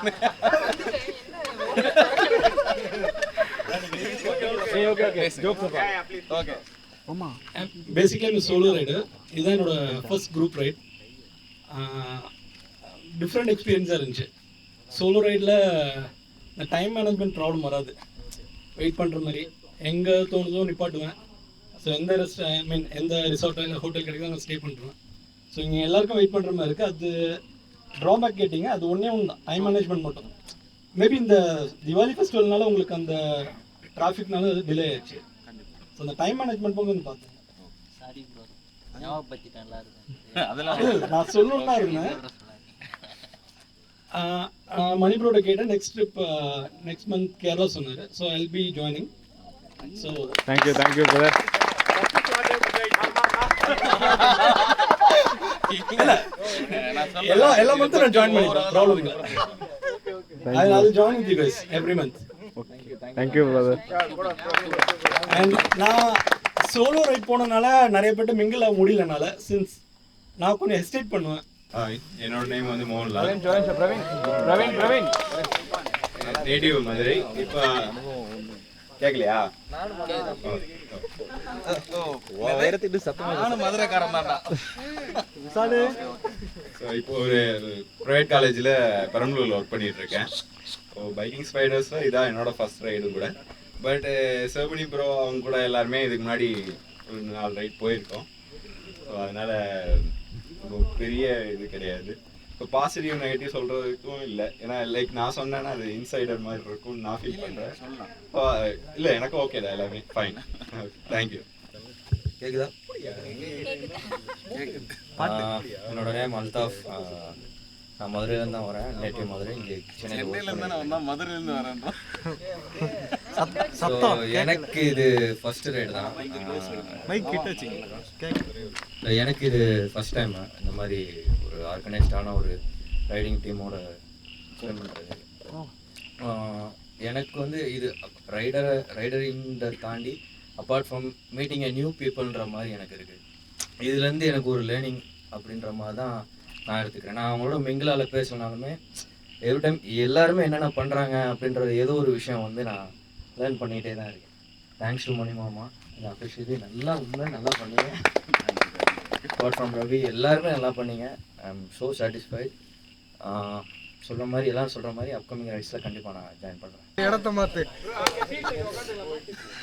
Okay. Basically I'm a solo rider. இதுதான் என்னோட ஃபர்ஸ்ட் குரூப் ரைட். டிஃப்ரெண்ட் எக்ஸ்பீரியன்ஸாக இருந்துச்சு. சோலோ ரைடில் டைம் மேனேஜ்மெண்ட் ப்ராப்ளம் வராது. வெயிட் பண்ணுற மாதிரி எங்கே தோணுதோ நிப்பாட்டுவேன். ஸோ எந்த எந்த ரிசார்ட்டோ இல்லை ஹோட்டல் கிடைக்குதோ அங்கே ஸ்டே பண்ணிடுவேன். ஸோ இங்கே எல்லாருக்கும் வெயிட் பண்ணுற மாதிரி இருக்குது. அது ட்ராபேக் கேட்டிங்க, அது ஒன்றே ஒன்று தான், டைம் மேனேஜ்மெண்ட் மட்டும். மேபி இந்த திவாலி ஃபெஸ்டிவல்னால உங்களுக்கு அந்த டிராஃபிக்னால அது டிலே ஆயிடுச்சு. ஸோ அந்த டைம் மேனேஜ்மெண்ட் போங்க வந்து பார்த்தேன். நான் சொல்லணும்னா இருந்தேன். மணிப்ரோட கேட்டேன் next trip next month Kerala சொன்னார். So I will be joining. So thank you brother. எல்லா மந்த்தும் நான் ஜாயின் பண்ணிக்கிறேன், ப்ராப்ளம் இல்லை. I will join with you guys every month. Thank you brother. And நான் சோலோ ரைட் போனனால நிறைய பேர்ட்ட மிங்கிள் ஆக முடியலனால சின்ஸ் நான் கொஞ்சம் ஹெசிடேட் பண்ணுவேன். என்னோட நேம் வந்து மோகன்லால். பிரவீன் நேட்டிவ் மதுரை. இப்போ கேட்கலையா? நானும் மதுரைக்காரன் தான்டா. ஸோ இப்போ ஒரு ப்ரைவேட் காலேஜில் பெரம்பலூரில் ஒர்க் பண்ணிட்டு இருக்கேன். ஸோ பைக்கிங் ஸ்பைடர்ஸில் இதான் என்னோட ஃபர்ஸ்ட் ரைடு கூட. பட் சிவமணி ப்ரோ அவங்க கூட எல்லாருமே இதுக்கு முன்னாடி ஒரு 4 ரைட் போயிருக்கோம். ஸோ அதனால் பெரிய இது கிடையாது. இப்போ பாசிட்டிவ் நெகட்டிவ் சொல்கிறதுக்கும் இல்லை. ஏன்னா லைக் நான் சொன்னேன்னா அது இன்சைடர் மாதிரி இருக்கும்னு நான் ஃபீல் பண்ணுறேன். இல்லை எனக்கு ஓகே தான், எல்லாமே ஃபைன். தேங்க்யூ. கேக்குதா? என்னோட நேம் அல்தாஃப். நான் மதுரையிலேருந்து தான் வரேன். நேட்டிவ் மதுரை. இங்கே மதுரையிலேருந்து வரேன். எனக்கு இது ஃபர்ஸ்ட் ரைடு தான். எனக்கு இது ஃபர்ஸ்ட் டைம் இந்த மாதிரி ஒரு ஆர்கனைஸ்டான ஒரு ரைடிங் டீமோட ஜாயின் பண்ணுறது. எனக்கு வந்து இது ரைடரிங்கை தாண்டி அப்பார்ட் ஃப்ரம் மீட்டிங் நியூ பீப்புள்ன்ற மாதிரி எனக்கு இருக்குது. இதுலேருந்து எனக்கு ஒரு லேர்னிங் அப்படின்ற மாதிரி தான் நான் எடுத்துக்கிறேன். நான் அவங்களோட மிங்கிளால் பேசினாலுமே எவ்ரி டைம் எல்லாருமே என்னென்ன பண்ணுறாங்க அப்படின்றது ஏதோ ஒரு விஷயம் வந்து நான் லேர்ன் பண்ணிகிட்டே தான் இருக்கேன். தேங்க்ஸ் டு மணி மாமா, இந்த அஃபிஷியலி நல்லா பண்ணீங்க. அப்பார்ட் ஃப்ரம் ரவி எல்லாருமே நல்லா பண்ணீங்க. I am so satisfied. சொல்கிற மாதிரி எல்லாரும் சொல்கிற மாதிரி அப்கமிங் ரைட்ஸில் கண்டிப்பாக நான் ஜாயின் பண்ணுறேன். இடத்த மாத்து.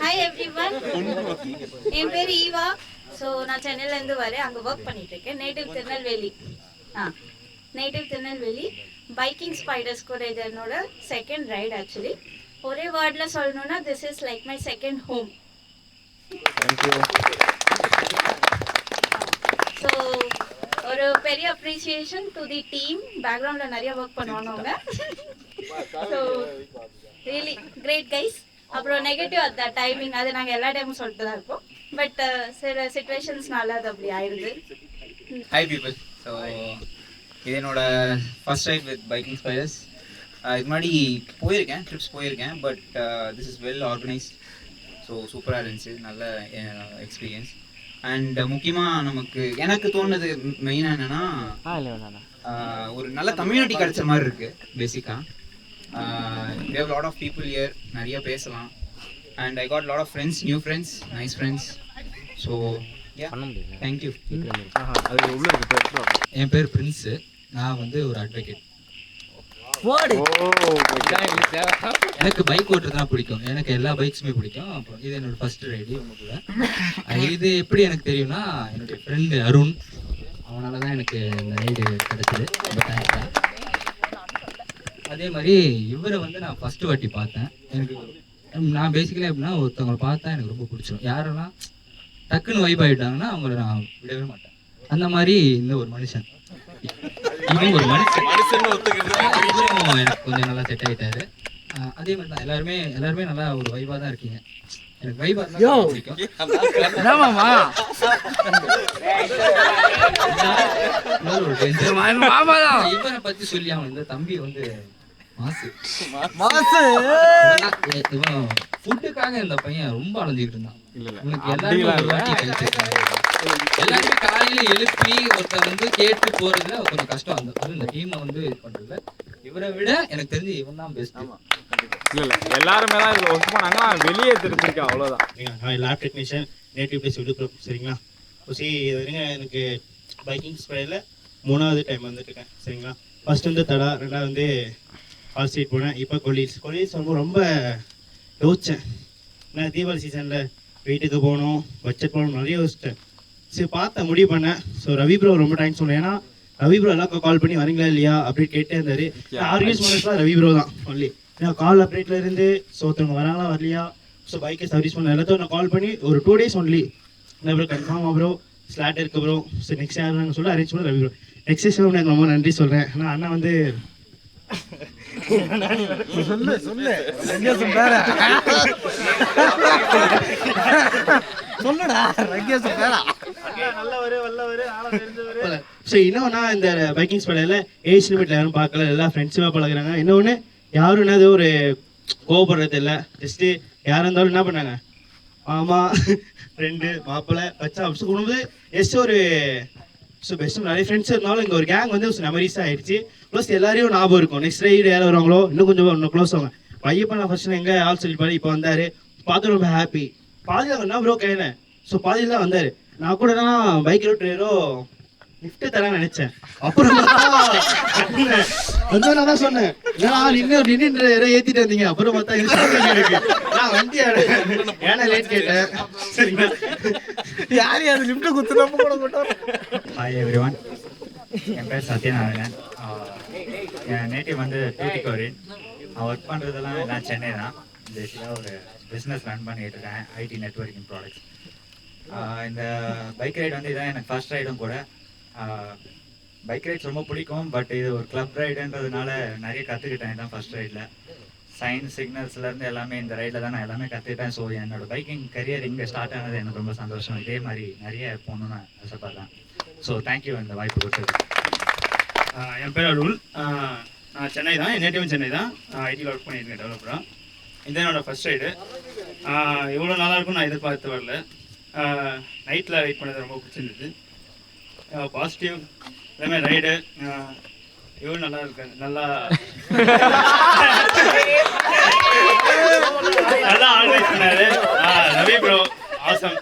ஹாய் எவ்ரிவன், என் பேர் ஈவா. ஸோ நான் சென்னையிலேருந்து வரேன், அங்கே ஒர்க் பண்ணிட்டு இருக்கேன். நேட்டிவ் திருநெல்வேலி. பைக்கிங் ஸ்பைடர்ஸ் கூட இது என்னோட செகண்ட் ரைட். ஆக்சுவலி ஒரே வேர்டில் சொல்லணும்னா this is like my second home. So ஒரு பெரிய அப்ரிசியேஷன் டு தி டீம். பேக்ரவுண்டில் நிறைய ஒர்க் பண்ணுவாங்க அவங்க. So really great guys. அப்புறம் நெகட்டிவ் அந்த டைமிங், அது நாங்கள் எல்லா டைமும் சொல்லிட்டு தான் இருப்போம். பட் சில சிச்சுவேஷன்ஸ்னால அது அப்படி ஆயிடுது. Hi people. ஸோ இது என்னோட first right with biking spiders. இது முன்னாடி ட்ரிப்ஸ் போயிருக்கேன். But this is well organised. So சூப்பராக இருந்துச்சு, நல்ல எக்ஸ்பீரியன்ஸ். அண்ட் முக்கியமாக எனக்கு தோணுது மெயினாக என்னென்னா ஒரு நல்ல கம்யூனிட்டி கிடைச்ச மாதிரி இருக்குது. பேசிக்காக we have a lot of people here, நிறைய பேசலாம். and I got a lot of friends, new friends, nice friends. So yeah, thank you. என் பேர் பிரின்ஸ். நான் வந்து ஒரு அட்வொகேட். எனக்கு பைக் ஓட்டுறதுனா பிடிக்கும். எனக்கு எல்லா பைக்ஸுமே பிடிக்கும். அப்புறம் இது என்னோட ஃபர்ஸ்ட் ரைடு உங்க கூட. இது எப்படி எனக்கு தெரியும்னா என்னுடைய ஃப்ரெண்டு அருண், அவனால தான் எனக்கு இந்த ரைடு கிடைச்சது. ரொம்ப தேங்க்ஸ். அதே மாதிரி இவரை வந்து நான் ஃபர்ஸ்ட் வாட்டி பார்த்தேன். நான் பேசிக்கலி எப்படின்னா ஒருத்தவங்களை பார்த்தா எனக்கு ரொம்ப பிடிச்சிடும். யாரெல்லாம் டக்குன்னு வைப் ஆகிட்டாங்கன்னா அவங்கள நான் விடவே மாட்டேன். அந்த மாதிரி இந்த ஒரு மனுஷன், இவன் ஒரு மனுஷன் எனக்கு கொஞ்சம் நல்லா செட் ஆகிட்டாரு. அதே மாதிரி தான் எல்லாருமே நல்லா ஒரு வைபாக தான் இருக்கீங்க. எனக்கு வைபா பிடிக்கும். இவனை பத்தி சொல்லி அவன் இந்த தம்பி வந்து இவன் ஃபுட்டுக்காக இந்த பையன் ரொம்ப அலைஞ்சிட்டு இருந்தான். எல்லாருமே காலையில எழுப்பி ஒருத்தர் வந்து கேட்டு போறதுல கொஞ்சம் கஷ்டம். அந்த இந்த டீமை வந்து இது பண்றதுல இவரை விட எனக்கு தெரிஞ்சு இவன் தான் பெஸ்ட். இல்ல எல்லாருமே தான் இதுல ஒர்க் பண்ணாங்க. நான் வெளியே தெரிஞ்சிருக்கேன், அவ்வளவுதான். லேப் டெக்னீஷியன், நேட்டிவ் பிளேஸ் விடுப்பு. சரிங்களா? இது வரைக்கும் எனக்கு பைக்கிங் ஸ்பைடில் 3வது டைம் வந்துட்டுருக்கேன். சரிங்களா? ஃபர்ஸ்ட் வந்து தடா, 2வது வந்து ஆல் ஸ்ட்ரீட் போனேன். இப்போ கொலீஸ் ரொம்ப யோசித்தேன். நான் தீபாவளி சீசனில் வீட்டுக்கு போகணும், பட்ஜெட் போகணும், நிறைய யோசித்தேன். சரி பார்த்தேன், முடிவு பண்ணேன். ஸோ ரவி ப்ரோ ரொம்ப தேங்க்ஸ் சொன்னேன். ஏன்னா ரவி ப்ரோ எல்லாருக்கும் கால் பண்ணி வரீங்களா இல்லையா அப்படின்னு கேட்டே இருந்தார். ஆர்கியூஸ் பண்ணுறதுலாம் ரவி ப்ரோ தான் ஒன்லி. ஏன்னா கால் அப்டேட்டில் இருந்து ஸோ ஒருத்தவங்க வராங்களா வரலையா, ஸோ பைக்கை சர்வீஸ் பண்ண எல்லாத்தையும் நான் கால் பண்ணி ஒரு 2 days ஒன்லி என்ன ப்ரோ கன்ஃபார்மாக ப்ரோ ஸ்லாட் இருக்குது ப்ரோ, ஸோ நெக்ஸ்ட் யாருன்னு சொல்லி அரேஞ்ச் பண்ண ரவி ப்ரோ. நெக்ஸ்ட் ஷோ எனக்கு ரொம்ப நன்றி சொல்கிறேன். ஆனால் அண்ணா வந்து இன்னொன்னா இந்த பைக்கிங் ஸ்பைடில் ஏஜ் லிமிட்ல யாரும் பார்க்கல, எல்லா ஃப்ரெண்ட்ஸுமே பழகுறாங்க. இன்னொன்று யாரும் என்னது ஒரு கோவப்படுறது இல்லை. ஜஸ்ட்டு யாராக இருந்தாலும் என்ன பண்ணாங்க, மாமா ஃப்ரெண்டு மாப்பிள்ளை வச்சா அப்படி கொடுக்கும்போது ஜஸ்ட் ஒரு பெஸ்ட்டு நிறைய ஃப்ரெண்ட்ஸ் இருந்தாலும் இங்கே ஒரு கேங் வந்து மெமரிஸாக ஆயிடுச்சு. ப்ளஸ் எல்லாரையும் ஞாபகம் இருக்கும். நெக்ஸ்ட் ரைடு யாரும் வருவாங்களோ இன்னும் கொஞ்சம் க்ளோஸ் ஆகும். பையப்பா நான் ஃபர்ஸ்ட் எங்கே ஆள் சொல்லிப்பாரு, இப்போ வந்தார், பார்த்து ரொம்ப ஹாப்பி. பாதியில் என்ன ப்ரோ கேனேன். ஸோ பாதியில் தான் வந்தார். நான் கூட தான் பைக் ரோட்டரோ லிஃப்ட்டு தரேன்னு நினைச்சேன். அப்புறம் வந்து நான் தான் சொன்னேன், நான் நின்று ஏற்றிட்டு வந்தீங்க. அப்புறம் பார்த்தா எனக்கு நான் வண்டி ஏன்னா லேட் கேட்டேன். சரிங்களா? யார் யார் லிஃப்ட்டு குத்துனப்ப கூட மாட்டோம். ஹாய் எவ்ரிவன், என் பேர் சத்யநாராயணன். என் நேட்டிவ் வந்து தூத்துக்குடி. நான் ஒர்க் பண்ணுறதெல்லாம் நான் சென்னை தான். பேசிக்காக ஒரு பிஸ்னஸ் ரன் பண்ணிகிட்டு இருக்கேன், ஐடி நெட்வொர்க்கிங் ப்ராடக்ட்ஸ். இந்த பைக் ரைடு வந்து இதான் எனக்கு ஃபர்ஸ்ட் ரைடும் கூட. பைக் ரைட்ஸ் ரொம்ப பிடிக்கும். பட் இது ஒரு கிளப் ரைடுன்றதுனால நிறைய கற்றுக்கிட்டேன். இதுதான் ஃபர்ஸ்ட் ரைடில் சைன் சிக்னல்ஸ்லேருந்து எல்லாமே இந்த ரைடில் தான் நான் எல்லாமே கற்றுக்கிட்டேன். ஸோ என்னோட பைக்கிங் கரியர் இங்கே ஸ்டார்ட் ஆனது எனக்கு ரொம்ப சந்தோஷம். இதே மாதிரி நிறைய போகணுன்னு ஆசைப்பட்றேன். ஸோ தேங்க்யூ இந்த வாய்ப்பு கொடுத்தது. என் பேர் அருள். நான் சென்னை தான், என் நேட்டிவ் சென்னை தான். நான் ஐடியில் ஒர்க் பண்ணியிருக்கேன் டெவலப்பராக. இதுதான் என்னோடய ஃபஸ்ட் ரைடு. இவ்வளோ நல்லா இருக்கும்னு நான் எதிர்பார்த்து வரல. நைட்டில் ரைட் பண்ணது ரொம்ப பிடிச்சிருந்தது. பாசிட்டிவ் எல்லாமே ரைடு எவ்வளோ நல்லா இருக்கு, நல்லா நல்லா ஆர்கனைஸ் பண்ணாரு ரவி ப்ரோ. ஆசம்.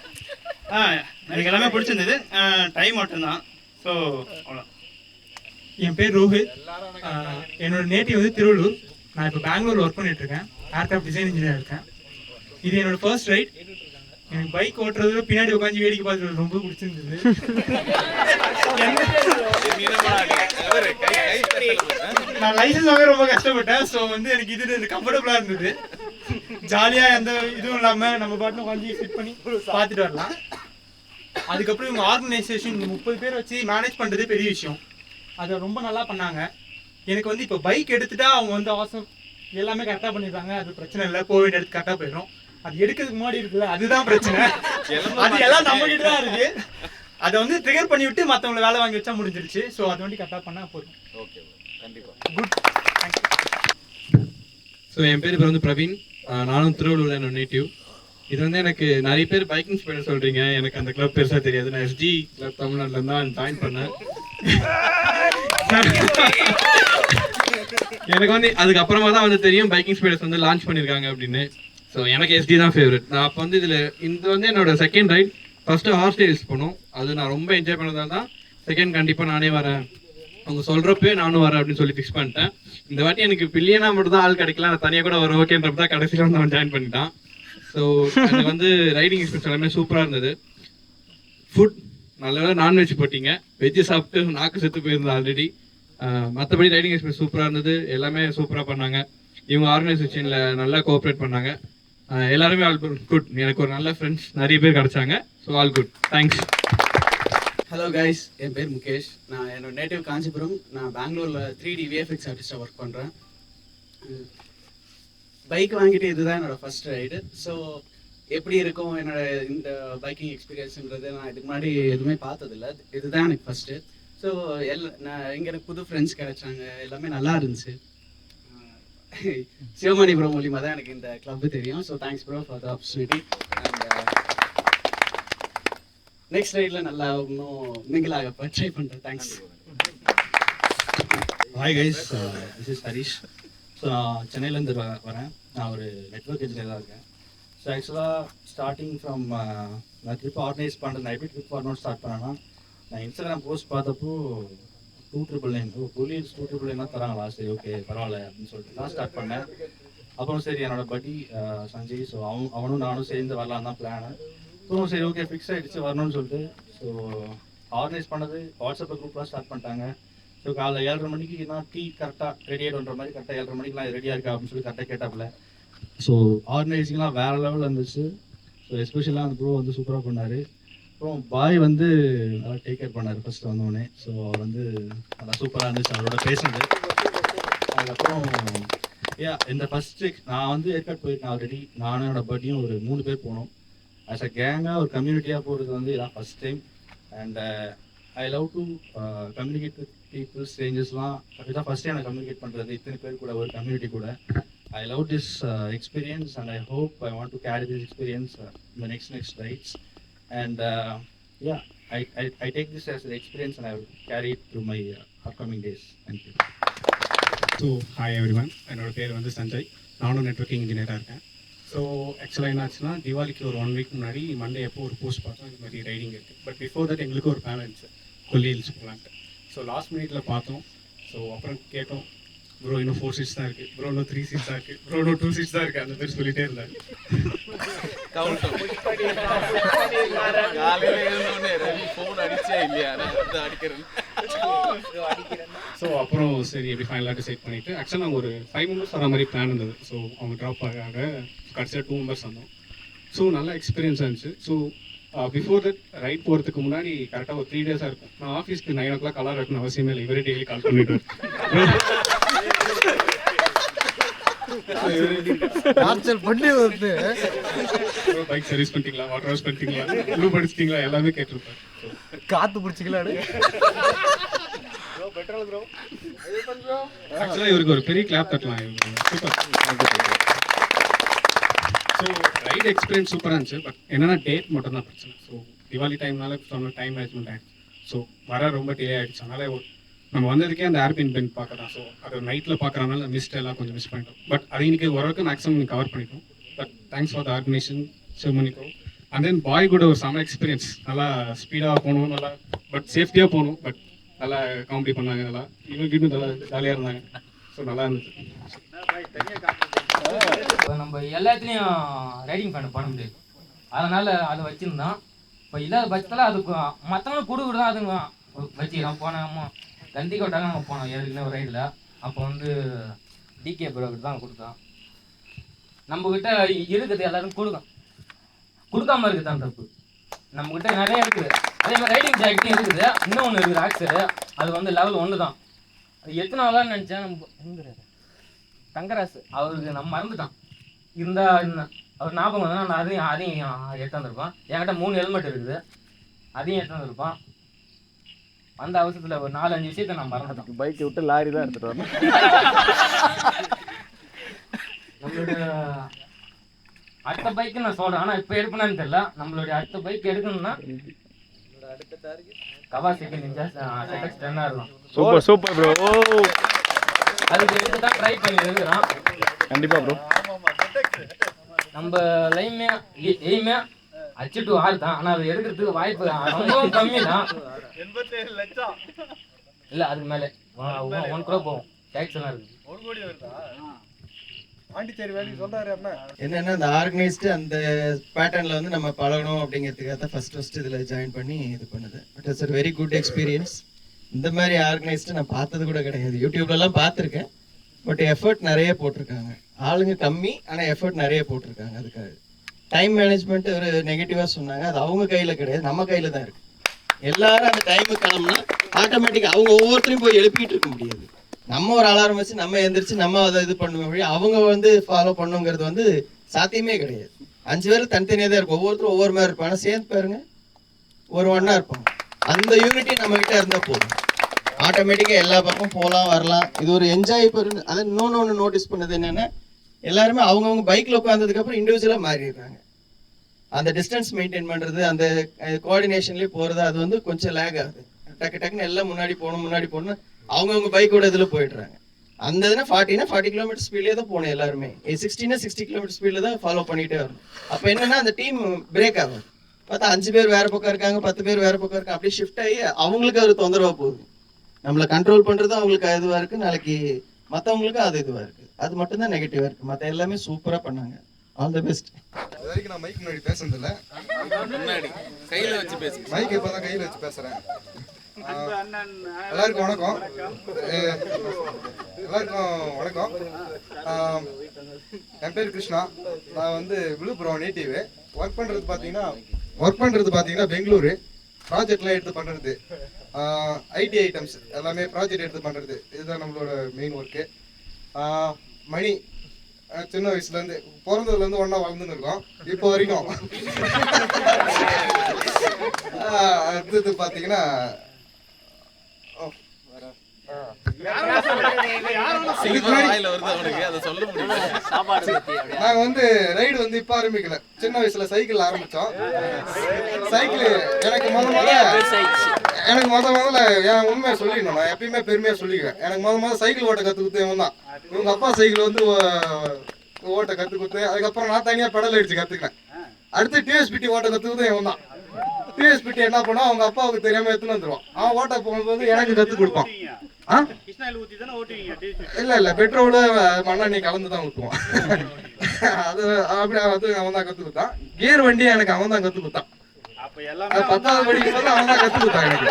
எனக்கு எல்லாமே பிடிச்சிருந்தது. டைம் மட்டும்தான். ஸோ அவ்வளோ. என் பேர் ரோஹித். என்னோட நேட்டிவ் வந்து திருவள்ளூர். நான் இப்போ பெங்களூர் ஒர்க் பண்ணிட்டு இருக்கேன். ஏர்கிராஃப்ட் டிசைன் இன்ஜினியர் இருக்கேன். இது என்னோட ஃபர்ஸ்ட் ரைட். எனக்கு பைக் ஓட்டுறது பின்னாடி உட்காந்து வேடிக்கை பார்த்துட்டு ரொம்ப பிடிச்சிருந்தது. நான் லைசன்ஸ் வாங்க ரொம்ப கஷ்டப்பட்டேன். ஸோ வந்து எனக்கு இது கம்ஃபர்டபுளாக இருந்தது. ஜாலியாக எந்த இதுவும் இல்லாமல் நம்ம பாட்டு உட்காந்து ஃபிட் பண்ணி பார்த்துட்டு வரலாம். அதுக்கப்புறம் இவங்க ஆர்கனைசேஷன் 30 பேர் வச்சு மேனேஜ் பண்ணுறதே பெரிய விஷயம். அதை ரொம்ப நல்லா பண்ணாங்க. எனக்கு வந்து இப்போ பைக் எடுத்துட்டா அவங்க வந்து ஆசம் எல்லாமே கரெக்டாக பண்ணிடுறாங்க. அது பிரச்சனை இல்லை, போக வேண்டிய இடத்துக்கு கரெக்டாக போயிடும். அது எடுக்கிறதுக்கு முன்னாடி இருக்குல்ல, அதுதான் பிரச்சனை. அது எல்லாம் நம்ம கிட்ட தான் இருக்கு. அதை வந்து ட்ரிகர் பண்ணி விட்டு மற்றவங்களை வேலை வாங்கி வச்சா முடிஞ்சிருச்சு. ஸோ அது வந்து கரெக்டாக பண்ணால் போதும். ஓகே, கண்டிப்பாக குட். ஸோ என் பேர் இப்போ வந்து பிரவீன். நானும் திருவள்ளூர் என்னோட நேட்டிவ். இது வந்து எனக்கு நிறைய பேர் பைக்கிங் ஸ்பீடர் சொல்கிறீங்க. எனக்கு அந்த கிளப் பெருசாக தெரியாது. நான் எஸ்டி கிளப் தமிழ்நாட்டில் தான் ஜாயின் பண்ணேன். எனக்கு வந்து அதுக்கப்புறமா தான் வந்து தெரியும் பைக்கிங் ஸ்பீடர்ஸ் வந்து லான்ச் பண்ணியிருக்காங்க அப்படின்னு. ஸோ எனக்கு எஸ்டி தான் ஃபேவரட். நான் அப்போ வந்து இதில் இது வந்து என்னோட second ride. First horse rides போனோம். அது நான் ரொம்ப என்ஜாய் பண்ணதால் தான் செகண்ட் கண்டிப்பாக நானே வரேன், அவங்க சொல்கிறப்பே நானும் வரேன் அப்படின்னு சொல்லி ஃபிக்ஸ் பண்ணிட்டேன். இந்த வாட்டி எனக்கு பில்லியனாக மட்டும் தான் ஆள் கிடைக்கல, நான் தனியாக கூட வர ஓகேன்றப்ப தான் கடைசியில் வந்து அவன் ஜாயின் பண்ணிட்டான். ஸோ எனக்கு வந்து ரைடிங் எக்ஸ்பீரியன்ஸ் எல்லாமே சூப்பராக இருந்தது. ஃபுட் நல்ல நான்வெஜ் போட்டிங்க, வெஜ்ஜு சாப்பிட்டு நாக்கு செத்து போயிருந்தேன் ஆல்ரெடி. மற்றபடி ரைடிங் எக்ஸ்பீரியன்ஸ் சூப்பராக இருந்தது. எல்லாமே சூப்பராக பண்ணாங்க. இவங்க ஆர்கனைசேஷனில் நல்லா கோஆப்ரேட் பண்ணாங்க. எல்லாருமே ஆல் குட். எனக்கு ஒரு நல்ல ஃப்ரெண்ட்ஸ் நிறைய பேர் கிடச்சாங்க. So all good, thanks. Hello guys, என் பேர் முகேஷ். நான் என்னோட நேட்டிவ் காஞ்சிபுரம். நான் பெங்களூரில் 3D VFX ஆர்டிஸ்டாக ஒர்க் பண்ணுறேன். பைக் வாங்கிட்டு இதுதான் என்னோடய ஃபஸ்ட் ரைடு. ஸோ எப்படி இருக்கும் என்னோட இந்த பைக்கிங் எக்ஸ்பீரியன்ஸுன்றது நான் இதுக்கு முன்னாடி எதுவுமே பார்த்ததில்ல. இதுதான் எனக்கு ஃபஸ்ட்டு. ஸோ நான் இங்கே எனக்கு புது ஃப்ரெண்ட்ஸ் கிடைச்சாங்க, எல்லாமே நல்லா இருந்துச்சு. சிவமணி ப்ரோ மூலியமாக தான் எனக்கு இந்த கிளப்பு தெரியும். So thanks bro for the opportunity. And next ரைடில் நல்லா இன்னும் மிங்கிளாக ட்ரை பண்ணுறேன். Thanks. Hi guys, this is Harish. So நான் சென்னையிலேருந்து வரேன். நான் ஒரு நெட்வொர்க் இன்ஜினியராக இருக்கேன். ஸோ ஆக்சுவலாக ஸ்டார்டிங் ஃப்ரம் நான் ட்ரிப் ஆர்கனைஸ் பண்ணுறேன். நான் எப்படி ட்ரிப் வரணும்னு ஸ்டார்ட் பண்ணேன்னா, நான் இன்ஸ்டாகிராம் போஸ்ட் பார்த்தப்போ 299 கொலியன்ஸ் 299 தராங்களா, சரி ஓகே பரவாயில்ல அப்படின்னு சொல்லிட்டு தான் ஸ்டார்ட் பண்ணேன். அப்புறம் சரி என்னோட பட்டி சஞ்சய், ஸோ அவனும் நானும் சேர்ந்து வரலாம் தான் பிளானு. ஸோ சரி ஓகே ஃபிக்ஸ் ஆகிடுச்சு வரணும்னு சொல்லிட்டு ஸோ ஆர்கனைஸ் பண்ணது வாட்ஸ்அப்பில் குரூப்லாம் ஸ்டார்ட் பண்ணிட்டாங்க. ஸோ காலைல 7:30 மணிக்கு நான் டீ கரெக்டாக ரெடி ஆகிடுன்ற மாதிரி கரெக்டாக 7:30 மணிக்கெலாம் ரெடியாக இருக்கா அப்படின்னு சொல்லி கரெக்டாக கேட்டாப்புல. ஸோ ஆர்கனைசிங்லாம் வேறு லெவலில் இருந்துச்சு. ஸோ எஸ்பெஷலாக அந்த ப்ரோ வந்து சூப்பராக பண்ணார். அப்புறம் பாய் வந்து நல்லா டேக் கேர் பண்ணார் ஃபஸ்ட்டு வந்தோடனே. ஸோ அவர் வந்து நல்லா சூப்பராக இருந்துச்சு அவரோட பேசுனது. அதுக்கப்புறம் இந்த ஃபஸ்ட்டு நான் வந்து ஏற்காடு போயிருக்கேன் ஆல்ரெடி. நானும் என்னோட பட்டியும் ஒரு 3 பேர் போனோம். ஆஸ் அ கேங்காக ஒரு கம்யூனிட்டியாக போகிறது வந்து இதான் first time. And I love to communicate with people, ஸ்ட்ரேஞ்சர்ஸ்லாம். அதுதான் ஃபஸ்ட் டைம் நான் கம்யூனிகேட் பண்ணுறது இத்தனை பேர் கூட, ஒரு கம்யூனிட்டி கூட. I love this experience and I hope I want to carry this experience in the next rides. And I take this as an experience and I will carry it through my upcoming days. Thank you. So hi everyone, என்னோட பேர் வந்து சஞ்சய். நானும் networking இன்ஜினியராக இருக்கேன். So ஆக்சுவலாக என்ன ஆச்சுன்னா, தீபாவளிக்கு ஒரு 1 வீக் முன்னாடி மண்டே எப்போ ஒரு போஸ்ட் பார்த்தோம் இந்த மாதிரி ரைடிங் இருக்குது. பட் பிஃபோர் தட் எங்களுக்கு ஒரு பிளான் இருந்துச்சு கொல்லி ஹில்ஸ் போகலான்ட்டு. ஸோ லாஸ்ட் மினிட்ல பார்த்தோம். ஸோ அப்புறம் கேட்டோம், ப்ரோ இன்னும் 4 சீட்ஸ் தான் இருக்குது, ப்ரோ இன்னும் 3 சீட்ஸ் தான் இருக்குது, ப்ரோ இன்னும் 2 சீட்ஸ் தான் இருக்குது, அந்த பேர் சொல்லிட்டே இருந்தாங்க. ஸோ அப்புறம் சரி எப்படி ஃபைனலாக டிசைட் பண்ணிவிட்டு ஆக்சுவலாக நாங்கள் ஒரு 5 மெம்பர்ஸ் வர மாதிரி பிளான் இருந்தது. ஸோ அவங்க ட்ராப் ஆக கடைசியாக 2 மெம்பர்ஸ் வந்தோம். ஸோ நல்ல எக்ஸ்பீரியன்ஸாக இருந்துச்சு. ஸோ பிஃபோர் தட் ரைட் போகிறதுக்கு முன்னாடி கரெக்டாக ஒரு 3 டேஸாக இருக்கும். நான் ஆஃபீஸ்க்கு 9 o'clock அலாரம் இருக்கணும் அவசியமே இல்லை. இவரே டெய்லி கால் பண்ணிட்டு பைக் சர்வீஸ் பண்ணிட்டீங்களா, வாட்டர் வாஷ் பண்ணிட்டீங்களா, ப்ளூ படிச்சிட்டீங்களா எல்லாமே கேட்டிருப்பேன். காத்து பிடிச்சிக்கலாடு ஆக்சுவலாக இவருக்கு ஒரு பெரிய கிளாப் தட்டலாம். சூப்பர். ஸோ ரைட் எக்ஸ்பீரியன்ஸ் சூப்பராக இருந்துச்சு. பட் என்னன்னா டேட் மட்டும் தான் பிரச்சனை. ஸோ தீபாவளி டைம்னால சொன்ன டைம் மேனேஜ்மெண்ட் ஆகிடுச்சு. ஸோ வர ரொம்ப டிலே ஆகிடுச்சு. அதனால் நம்ம வந்ததுக்கே அந்த ஏர்பின் பென் பார்க்கலாம். ஸோ அது நைட்டில் பார்க்குறதுனால மிஸ்ட் எல்லாம் கொஞ்சம் மிஸ் பண்ணிட்டோம். பட் அது இன்னைக்கு ஓரளவுக்கு மேக்ஸிமம் கவர் பண்ணிட்டோம். But thanks for the organisation சிவமணிக்கோ. அண்ட் தென் பாய் கூட ஒரு செம எக்ஸ்பீரியன்ஸ். நல்லா ஸ்பீடாக போகணும், நல்லா பட் சேஃப்டியாக போகணும். பட் நல்லா காமெடி பண்ணாங்க, நல்லா இவங்க நல்லா ஜாலியாக இருந்தாங்க. ஸோ நல்லா இருந்துச்சு. நம்ம எல்லாத்துலேயும் ரைடிங் பண்ண முடியாது, அதனால் அதை வச்சுருந்தோம். இப்போ இல்லாத பட்சத்தில் அதுக்கு மற்றவங்களும் கொடுக்குறது தான் அதுங்க வச்சுக்கிறோம். போனோம் கண்டிக்கோட்டாங்க நாங்கள் போனோம் ஏற்கனவே ஒரு ரைடில். அப்போ வந்து டிகே ப்ரோக்கிட்ட தான் கொடுத்தோம். நம்மக்கிட்ட இருக்குது எல்லாரும் கொடுக்காம இருக்குது தான் தப்பு. நம்மக்கிட்ட நிறைய இருக்குது. அதே மாதிரி ரைடிங் ஜாக்கெட்டும் இருக்குது. இன்னொன்று இருக்குது ஆக்சரு, அது வந்து லெவல் 1 தான். அது எத்தனை நாளான்னு நினச்சேன். நம்ம தங்கராசு அவருக்கு நம்ம மறந்துட்டான். இருந்தால் அவர் ஞாபகம் வந்தால் நான் அதையும் எடுத்து வந்திருப்பான். என்கிட்ட 3 ஹெல்மெட் இருக்குது, அதையும் எடுத்து வந்திருப்பான். அந்த அவசரத்தில் ஒரு 4-5 விஷயத்தை நான் மறந்துட்டேன். பைக்கை விட்டு லாரி தான் எடுத்துகிட்டு வரணும். நம்மளோட அடுத்த பைக்கு நான் சொல்கிறேன், ஆனால் இப்போ எடுப்பேனான்னு தெரியல. நம்மளுடைய அடுத்த பைக் எடுக்கணும்னா கவாசாகி நிஞ்சா ZX-10 இருக்கும். Super super bro. அதுக்கு எடுத்து தான் ட்ரை பண்ணி இருக்கிறோம். கண்டிப்பாக ப்ரோ. நம்ம எய்மே H to R தான். ஆனால் அது எடுக்கிறதுக்கு வாய்ப்பு ரொம்ப கம்மி தான். 87 லட்சம் இல்லை, அதுக்கு மேலே 1 crore போகும். டேக்ஸ் எல்லாம் இருக்குது. 1 கோடி வருதா? பாண்டிச்சேரி வேலைக்கு சொல்றாரு அண்ணா. என்னன்னா அந்த ஆர்கனைஸ்டு அந்த பேட்டர்னில் வந்து நம்ம பழகணும் அப்படிங்கிறதுக்காக தான் ஃபர்ஸ்ட் இதில் ஜாயின் பண்ணி இது பண்ணுது. But it's a very good experience. இந்த மாதிரி ஆர்கனைஸ்டு நான் பார்த்தது கூட கிடையாது. யூடியூப்லலாம் பார்த்துருக்கேன். பட் எஃபர்ட் நிறைய போட்டிருக்காங்க. ஆளுங்க கம்மி, ஆனால் எஃபர்ட் நிறைய போட்டிருக்காங்க. அதுக்காக டைம் மேனேஜ்மெண்ட் ஒரு நெகட்டிவாக சொன்னாங்க. அது அவங்க கையில் கிடையாது, நம்ம கையில் தான் இருக்குது. எல்லாரும் அந்த டைமுக்கு கிளம்புனா ஆட்டோமேட்டிக்காக அவங்க ஒவ்வொருத்தரையும் போய் எழுப்பிட்டு இருக்க முடியாது. நம்ம ஒரு அலாரம் வச்சு நம்ம எந்திரிச்சு நம்ம அதை இது பண்ணுவோம். அவங்க வந்து ஃபாலோ பண்ணுங்கிறது வந்து சாத்தியமே கிடையாது. 5 பேர் தனித்தனியாக தான் இருக்கும். ஒவ்வொருத்தரும் ஒவ்வொரு மாதிரி இருப்பாங்க. சேர்ந்து பாருங்க ஒரு ஒன்றா இருப்பாங்க. அந்த யூனிட்டி நம்மகிட்ட இருந்தால் போதும். ஆட்டோமேட்டிக்காக எல்லா பக்கமும் போகலாம் வரலாம். இது ஒரு என்ஜாய் பண்ணு. அதை இன்னொன்று நோட்டீஸ் பண்ணது என்னென்னா எல்லாருமே அவங்கவுங்க பைக்கில் உட்காந்ததுக்கப்புறம் இண்டிவிஜுவலாக மாறிடுறாங்க. அந்த டிஸ்டன்ஸ் மெயின்டைன் பண்ணுறது, அந்த கோஆர்டினேஷன்லேயே போகிறது, அது வந்து கொஞ்சம் லேக் ஆகுது. டக்குன்னு எல்லாம் முன்னாடி போகணும் அவங்கவுங்க பைக்கோட இதில் போயிடுறாங்க. அந்த இதுனா 40 கிலோமீட்டர் ஸ்பீட்லேயே தான் போகணும் எல்லாருமே. 60 கிலோமீட்டர் ஸ்பீடில் தான் ஃபாலோ பண்ணிகிட்டே வரணும். அப்போ என்னென்னா அந்த டீம் பிரேக் ஆகும். பார்த்தா 5 பேர் வேறு பக்கம் இருக்காங்க, 10 பேர் வேறு பக்கம் இருக்காங்க. அப்படியே ஷிஃப்ட் ஆகி அவங்களுக்கு அது தொந்தரவாக போகுது. நம்மளை கண்ட்ரோல் பண்ணுறது அவங்களுக்கு இதுவாக இருக்குது, நாளைக்கு மற்றவங்களுக்கு அது இதுவாக இருக்குது. அது மட்டும்தான் நெகட்டிவாக இருக்குது. மற்ற எல்லாமே சூப்பராக பண்ணாங்க. All the best. இது வரைக்கும் நான் மைக் முன்னாடி பேசுனதில்லை. முன்னாடி கையில் வச்சு பேசு. மைக் இப்போ தான் கையில் வச்சு பேசுகிறேன். எல்லாருக்கும் வணக்கம். என் பேர் கிருஷ்ணா. நான் வந்து விழுப்புரம் நேட்டிவ். ஒர்க் பண்ணுறது பார்த்தீங்கன்னா பெங்களூரு. ப்ராஜெக்ட்லாம் எடுத்து பண்ணுறது, ஐடி ஐட்டம்ஸ் எல்லாமே ப்ராஜெக்ட் எடுத்து பண்ணுறது, இதுதான் நம்மளோட மெயின் ஒர்க்கு. மணி சின்ன வயசுலேருந்து பிறந்ததுலேருந்து ஒன்றா வளர்ந்துன்னு இருக்கோம் இப்போ வரைக்கும். அடுத்தது பார்த்தீங்கன்னா நாங்க வந்து ரைடு வந்து இப்ப ஆரம்பிக்கல. சின்ன வயசுல சைக்கிள் ஆரம்பிச்சோம். சைக்கிள் எனக்கு முதல்ல என் உண்மையை சொல்லிடணும். நான் எப்பயுமே பெருமையா சொல்லிக்கிறேன். எனக்கு முதல்ல சைக்கிள் ஓட்ட கத்து கொடுத்து இவன் தான். இவங்க அப்பா சைக்கிள் வந்து ஓட்ட கத்து கொடுத்து, அதுக்கப்புறம் நான் தனியா பெடல் அடிச்சு கத்துக்கினேன். அடுத்து டிஎஸ்பிடி ஓட்ட கத்து கொடுத்து இவன் தான். டிஎஸ்பிடி என்ன பண்ணா அவங்க அப்பாவுக்கு தெரியாம எடுத்துன்னு வந்துருவான். அவன் ஓட்ட போகும்போது எனக்கு கத்து கொடுப்பான். இல்ல பெட்ரோலு மண்ணெண்ணெய் கலந்து தான் ஊற்றுவான். அது அப்படி அவன் தான் கத்து கொடுத்தான். கியர் வண்டி எனக்கு அவன் தான் கத்து கொடுத்தான். 10வது படிக்கும் போது அவன் தான் கத்து கொடுத்தான் எனக்கு.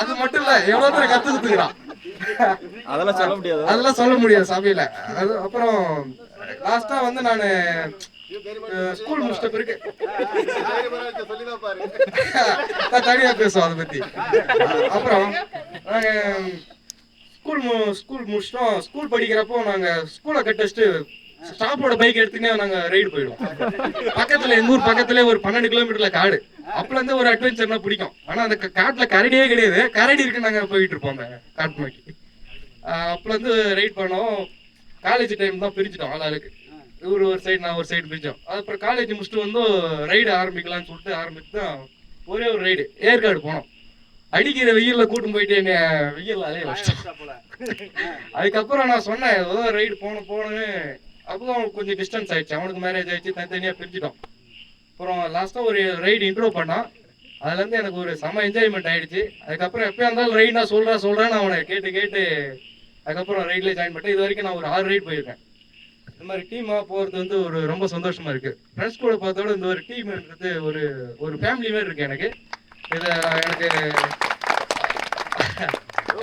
அது மட்டும் இல்ல, எவ்வளவு பேர் கத்து கொடுத்துக்கிறான். அதெல்லாம் சொல்ல முடியாது சபையில. அது அப்புறம் லாஸ்டா வந்து நான் ஸ்கூல் முடிச்சிட்ட பிறகு தனியா பேசுவோம் அதை பத்தி. அப்புறம் நாங்க ஸ்கூல் முடிச்சிட்டோம். ஸ்கூல் படிக்கிறப்போ நாங்க ஸ்கூலை கட் அடிச்சுட்டு ஸ்டாப்போட பைக் எடுத்துக்கினே நாங்கள் ரைடு போயிடுவோம். பக்கத்தில் எங்கள் ஊர் பக்கத்துல ஒரு 12 கிலோமீட்டரில் காடு. அப்போலேருந்து ஒரு அட்வென்ச்சர்னா பிடிக்கும். ஆனால் அந்த காட்டில் கரடியே கிடையாது, கரடி இருக்கு நாங்கள் போயிட்டு இருப்போம் அந்த காட்டு நோக்கி. அப்போலேருந்து ரைட் பண்ணோம். காலேஜ் டைம் தான் பிரிச்சிட்டோம் ஆளாளுக்கு. இவர் ஒரு சைடு நான் ஒரு சைடு பிரித்தோம். அப்புறம் காலேஜ் முடிச்சுட்டு வந்து ரைடு ஆரம்பிக்கலாம்னு சொல்லிட்டு ஆரம்பித்து தான் ஒரே ஒரு ரைடு ஏற்காடு போனோம். அடிக்கிற வெயிலில் கூட்டும் போயிட்டு என்னை வெயில் அலைய வச்சிட்டோம். அதுக்கப்புறம் நான் சொன்னேன் ஏதோ ரைடு போனேன்னு. அப்போ அவனுக்கு கொஞ்சம் டிஸ்டன்ஸ் ஆயிடுச்சு, அவனுக்கு மேரேஜ் ஆயிடுச்சு, தனித்தனியாக பிரிஞ்சிட்டோம். அப்புறம் லாஸ்ட்டாக ஒரு ரைடு இன்ட்ரோ பண்ணான். அதுலேருந்து எனக்கு ஒரு செம என்ஜாய்மெண்ட் ஆயிடுச்சு. அதுக்கப்புறம் எப்போயா இருந்தாலும் ரைடு நான் சொல்கிறேன் அவனை கேட்டு அதுக்கப்புறம் ரைட்லேயே ஜாயின் பண்ணிட்டேன். இது வரைக்கும் நான் ஒரு 6 ரைடு போயிருக்கேன். இந்த மாதிரி டீமாக போகிறது வந்து ஒரு ரொம்ப சந்தோஷமாக இருக்குது. ஃப்ரெண்ட்ஸ் கூட பார்த்தோட இந்த ஒரு டீம்ன்றது ஒரு ஃபேமிலி மாதிரி இருக்குது எனக்கு. இதை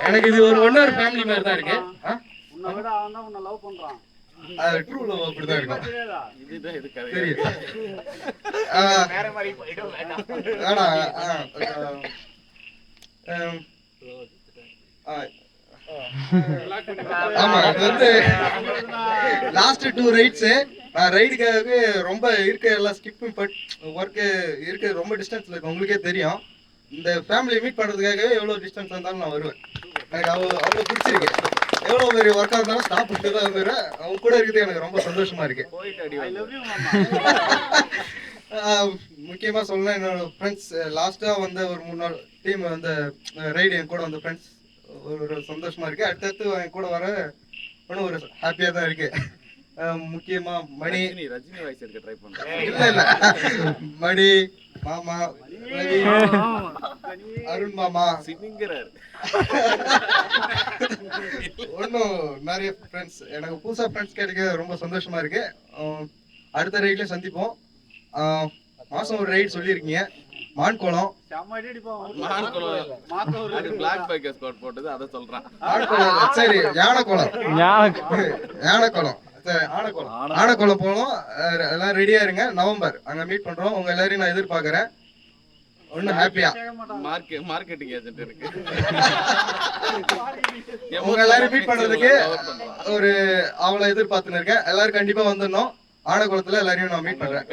எனக்கு இது ஒரு ஃபேமிலி மாதிரி தான் இருக்கு. அது ட்ரூ லவ் அப்படிதான் இருக்கும். தெரியும். ஆமா, இது வந்து லாஸ்ட் 2 ரைட்ஸ் நான் ரைடுக்காகவே ரொம்ப எல்லாம் ஸ்கிப் ஒர்க்கு இருக்க ரொம்ப டிஸ்டன்ஸ்ல இருக்கு. உங்களுக்கே தெரியும். இந்த ஃபேமிலியை மீட் பண்றதுக்காகவே எவ்வளவு டிஸ்டன்ஸ் இருந்தாலும் நான் வருவேன். எனக்கு அவ்வளோ பிடிச்சிருக்கு. எவ்வளோ பெரிய ஒர்க்காக இருந்தாலும் ஸ்டாப் பண்ணிட்டு தான் வந்துடுறேன். அவங்க கூட இருக்கிறது எனக்கு ரொம்ப சந்தோஷமா இருக்கு. முக்கியமாக சொல்லணும், என்னோட ஃப்ரெண்ட்ஸ் லாஸ்ட்டாக வந்து ஒரு 3 நாள் டீம் வந்து ரைடு என் கூட வந்த ஃப்ரெண்ட்ஸ் ஒரு சந்தோஷமா இருக்கு. அடுத்தடுத்து என் கூட வர இன்னும் ஒரு ஹாப்பியாக தான் இருக்கு. முக்கியமாக மணி ரஜினி வாய்ஸ் எடுக்க ட்ரை பண்ணுறேன். இல்லை மணி மாமா, ரவி, அருண் மாமா, இன்னும் நிறைய ஃப்ரெண்ட்ஸ் எனக்கு புதுசாக ஃப்ரெண்ட்ஸ் கிடைக்க ரொம்ப சந்தோஷமா இருக்கு. அடுத்த ரைட்ல சந்திப்போம். மாசம் ஒரு ரைட் சொல்லியிருக்கீங்க, மான்குளம். சரி, யானைக்குளம் ஆனைக்குளம் போனோம். எல்லாம் ரெடியா இருங்க. நவம்பர் அங்க மீட் பண்றோம். உங்க எல்லாரையும் நான் எதிர்பார்க்கிறேன். ஒன்னும் ஹாப்பியா மார்க்கெட்டிங் ஏஜென்ட் இருக்கு. உங்க எல்லாரும் மீட் பண்றதுக்கு ஒரு அவளை எதிர்பார்த்துன்னு இருக்கேன். எல்லாரும் கண்டிப்பா வந்துடணும். ஆனைக்குளத்துல எல்லாரையும் நான் மீட் பண்றேன்.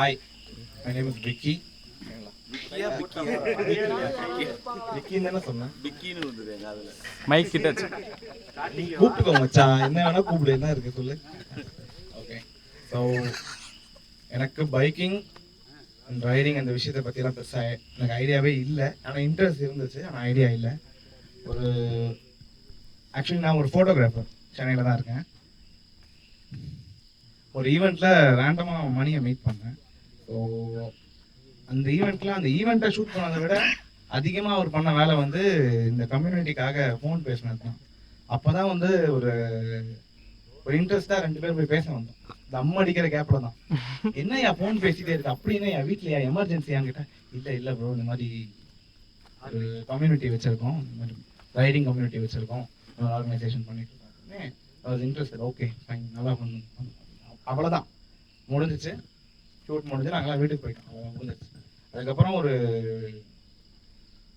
Hi, my name is Vicky. Mic கிட்ட கூப்பிட்டுக்கோ மச்சான், என்ன வேணா கூப்பிடு, என்ன இருக்கு சொல்லு. ஓகே, ஸோ எனக்கு பைக்கிங் அண்ட் ரைடிங் அந்த விஷயத்தை பற்றிலாம் பெருசாக எனக்கு ஐடியாவே இல்லை. ஆனால் இன்ட்ரெஸ்ட் இருந்துச்சு, ஆனால் ஐடியா இல்லை. ஆக்சுவலி நான் ஒரு ஃபோட்டோகிராஃபர், சென்னையில் தான் இருக்கேன். ஒரு ஈவெண்ட்டில் ரேண்டமாக மணியை மீட் பண்ணேன். ஸோ அந்த ஈவெண்ட்டை ஷூட் பண்ணதை விட அதிகமாக அவர் பண்ண வேலை வந்து இந்த கம்யூனிட்டிக்காக ஃபோன் பேசினது தான். அப்போ தான் வந்து ஒரு இன்ட்ரெஸ்டாக 2 பேர் போய் பேச வந்தோம். தம் அடிக்கிற கேப்பில் தான், என்னையா ஃபோன் பேசிட்டே இருக்கு அப்படின்னா, என் வீட்லையா எமர்ஜென்சியான்னு கேட்டேன். இல்லை ப்ரோ, இந்த மாதிரி ஒரு கம்யூனிட்டி வச்சுருக்கோம், இந்த மாதிரி ரைடிங் கம்யூனிட்டி வச்சுருக்கோம், ஒரு ஆர்கனைசேஷன் பண்ணிட்டு இருக்கோம். அது இன்ட்ரெஸ்ட். ஓகே ஃபைன், நல்லா பண்ணணும். அவ்வளோதான், முடிஞ்சிச்சு. ஷூட் முடிஞ்சு நாங்களாம் வீட்டுக்கு போயிட்டோம். அவ்வளோ முடிஞ்சிச்சு. அதுக்கப்புறம் ஒரு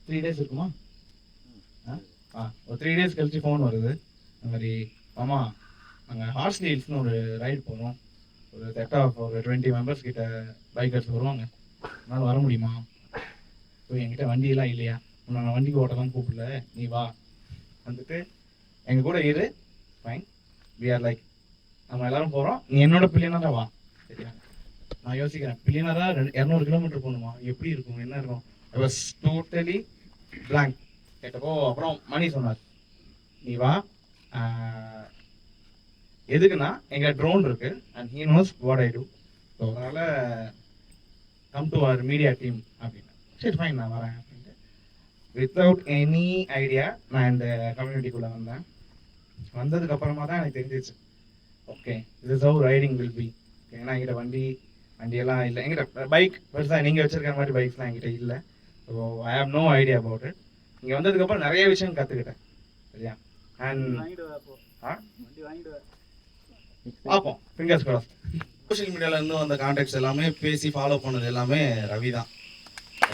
3 days இருக்குமா, ஒரு 3 days கழிச்சு ஃபோன் வருது. இந்த மாதிரி மாமா நாங்கள் ஹார்ஸ் ஹில்ஸ்னு ஒரு ரைடு போகிறோம். ஒரு செட் ஆஃப் ஒரு 20 மெம்பர்ஸ் கிட்ட பைக்கர்ஸ் வருவாங்க, அதனால் வர முடியுமா? ஸோ என்கிட்ட வண்டியெல்லாம் இல்லையா, நான் வண்டிக்கு ஓட்டலாம் கூப்பிடல, நீ வா, வந்துட்டு எங்கள் கூட இரு, ஃபைன், வி ஆர் லைக் நம்ம எல்லாரும் போகிறோம், நீ என்னோட பில்லியனராக வா. சரியா? நான் யோசிக்கிறேன், பில்லியனராக 200 கிலோமீட்டர் போகணுமா, எப்படி இருக்கும், என்ன இருக்கும்? I was totally blank. கேட்டப்போ அப்புறம் மணி சொன்னார், நீ வா, எதுக்குன்னா எங்கள் ட்ரோன் இருக்கு and he knows what I do, so அதனால் come to our media team அப்படின்னு. சரி ஃபைன், நான் வரேன் அப்படின்ட்டு வித்தவுட் எனி ஐடியா நான் இந்த கம்யூனிட்டிக்குள்ளே வந்தேன். வந்ததுக்கப்புறமா தான் எனக்கு தெரிஞ்சிச்சு, okay this is how riding will be. ஏன்னா என்கிட்ட வண்டியெல்லாம் இல்லை, என்கிட்ட பைக் பெருசாக நீங்கள் வச்சுருக்கிற மாதிரி பைக்ஸ்லாம் என்கிட்ட இல்லை. So I have no idea about it. இங்கே வந்ததுக்கப்புறம் நிறைய விஷயம் கற்றுக்கிட்டேன். சரியா? அண்ட் பார்ப்போம், ஃபிங்கர்ஸ் கிராஸ்ட். சோஷியல் மீடியாவில் இருந்து வந்த கான்டாக்ட்ஸ் எல்லாமே பேசி ஃபாலோ பண்ணது எல்லாமே ரவி தான்.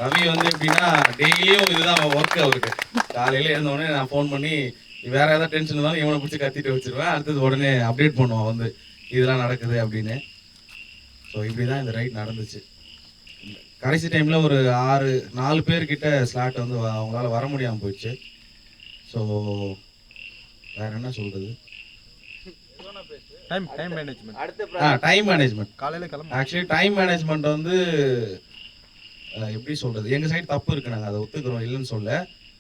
ரவி வந்து எப்படின்னா டெய்லியும் இதுதான் ஒர்க் அவருக்கு. காலையில் எழுந்தோடனே நான் ஃபோன் பண்ணி வேற ஏதாவது டென்ஷன் இருந்தாலும் இவனை பிடிச்சி கத்திட்டு வச்சிருவேன். அடுத்தது உடனே அப்டேட் பண்ணுவான் வந்து இதெல்லாம் நடக்குது அப்படின்னு. ஸோ இப்படி தான் இந்த ரைட் நடந்துச்சு. கடைசி டைமில் ஒரு 4 பேர்கிட்ட ஸ்லாட் வந்து அவங்களால வர முடியாமல் போயிடுச்சு. ஸோ வேற என்ன சொல்கிறது, டைம் மேனேஜ்மெண்ட். Time management. காலையில் கிளம்ப ஆக்சுவலி டைம் மேனேஜ்மெண்ட் வந்து எப்படி சொல்கிறது, எங்கள் சைடு தப்பு இருக்குது, நாங்கள் அதை ஒத்துக்கிறோம், இல்லைன்னு சொல்ல.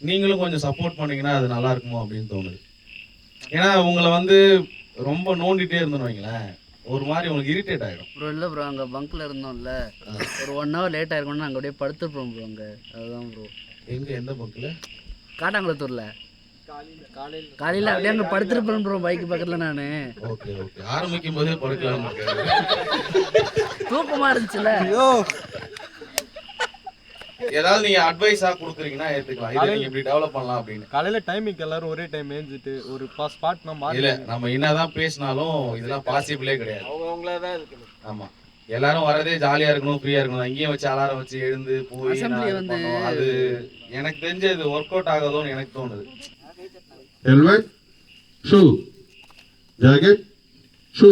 நீங்களும் கொஞ்சம் சப்போர்ட் பண்ணிங்கன்னா அது நல்லா இருக்குமோ அப்படின்னு தோணுது. ஏன்னா உங்களை வந்து ரொம்ப நோண்டிகிட்டே இருந்தோன்னு வைங்களேன், ஒரு மாதிரி உங்களுக்கு இரிட்டேட் ஆகிடும். ப்ரோ இல்லை ப்ரோ, அங்கே பங்க்கில் இருந்தோம்ல, ஒரு 1 hour லேட் ஆயிருக்கும்னு நாங்கள் அப்படியே படுத்துருப்போம் ப்ரோ அங்கே. அதுதான் ப்ரோ. எங்கே, எந்த பங்க்கில்? காட்டாங்குளத்தூரில் காலையில் அப்படியே அங்கே படுத்துருப்பேன் ப்ரோ, பைக்கு பக்கத்தில் நான். ஓகே ஓகே, ஆரம்பிக்கும் போதே படுக்கலாம். தூக்கமாக இருந்துச்சுல்ல. ஏதாவது நீங்க அட்வைஸா கொடுக்குறீங்கன்னா ஏத்துக்கலாம், இதை நீங்க இப்படி டெவலப் பண்ணலாம் அப்படின்னு. காலையில டைமிங் எல்லாரும் ஒரே டைம் ஏஞ்சிட்டு ஒரு ஸ்பாட் இல்ல, நம்ம என்னதான் பேசினாலும் இதெல்லாம் பாசிபிளே கிடையாது. அவங்களதான் இருக்கு. ஆமா, எல்லாரும் வரதே ஜாலியா இருக்கணும், ஃப்ரீயா இருக்கணும். அங்கேயும் வச்சு அலாரம் வச்சு எழுந்து போய் அது எனக்கு தெரிஞ்சு இது ஒர்க் அவுட் ஆகாதோன்னு எனக்கு தோணுது. Helmet, shoe, jacket, shoe,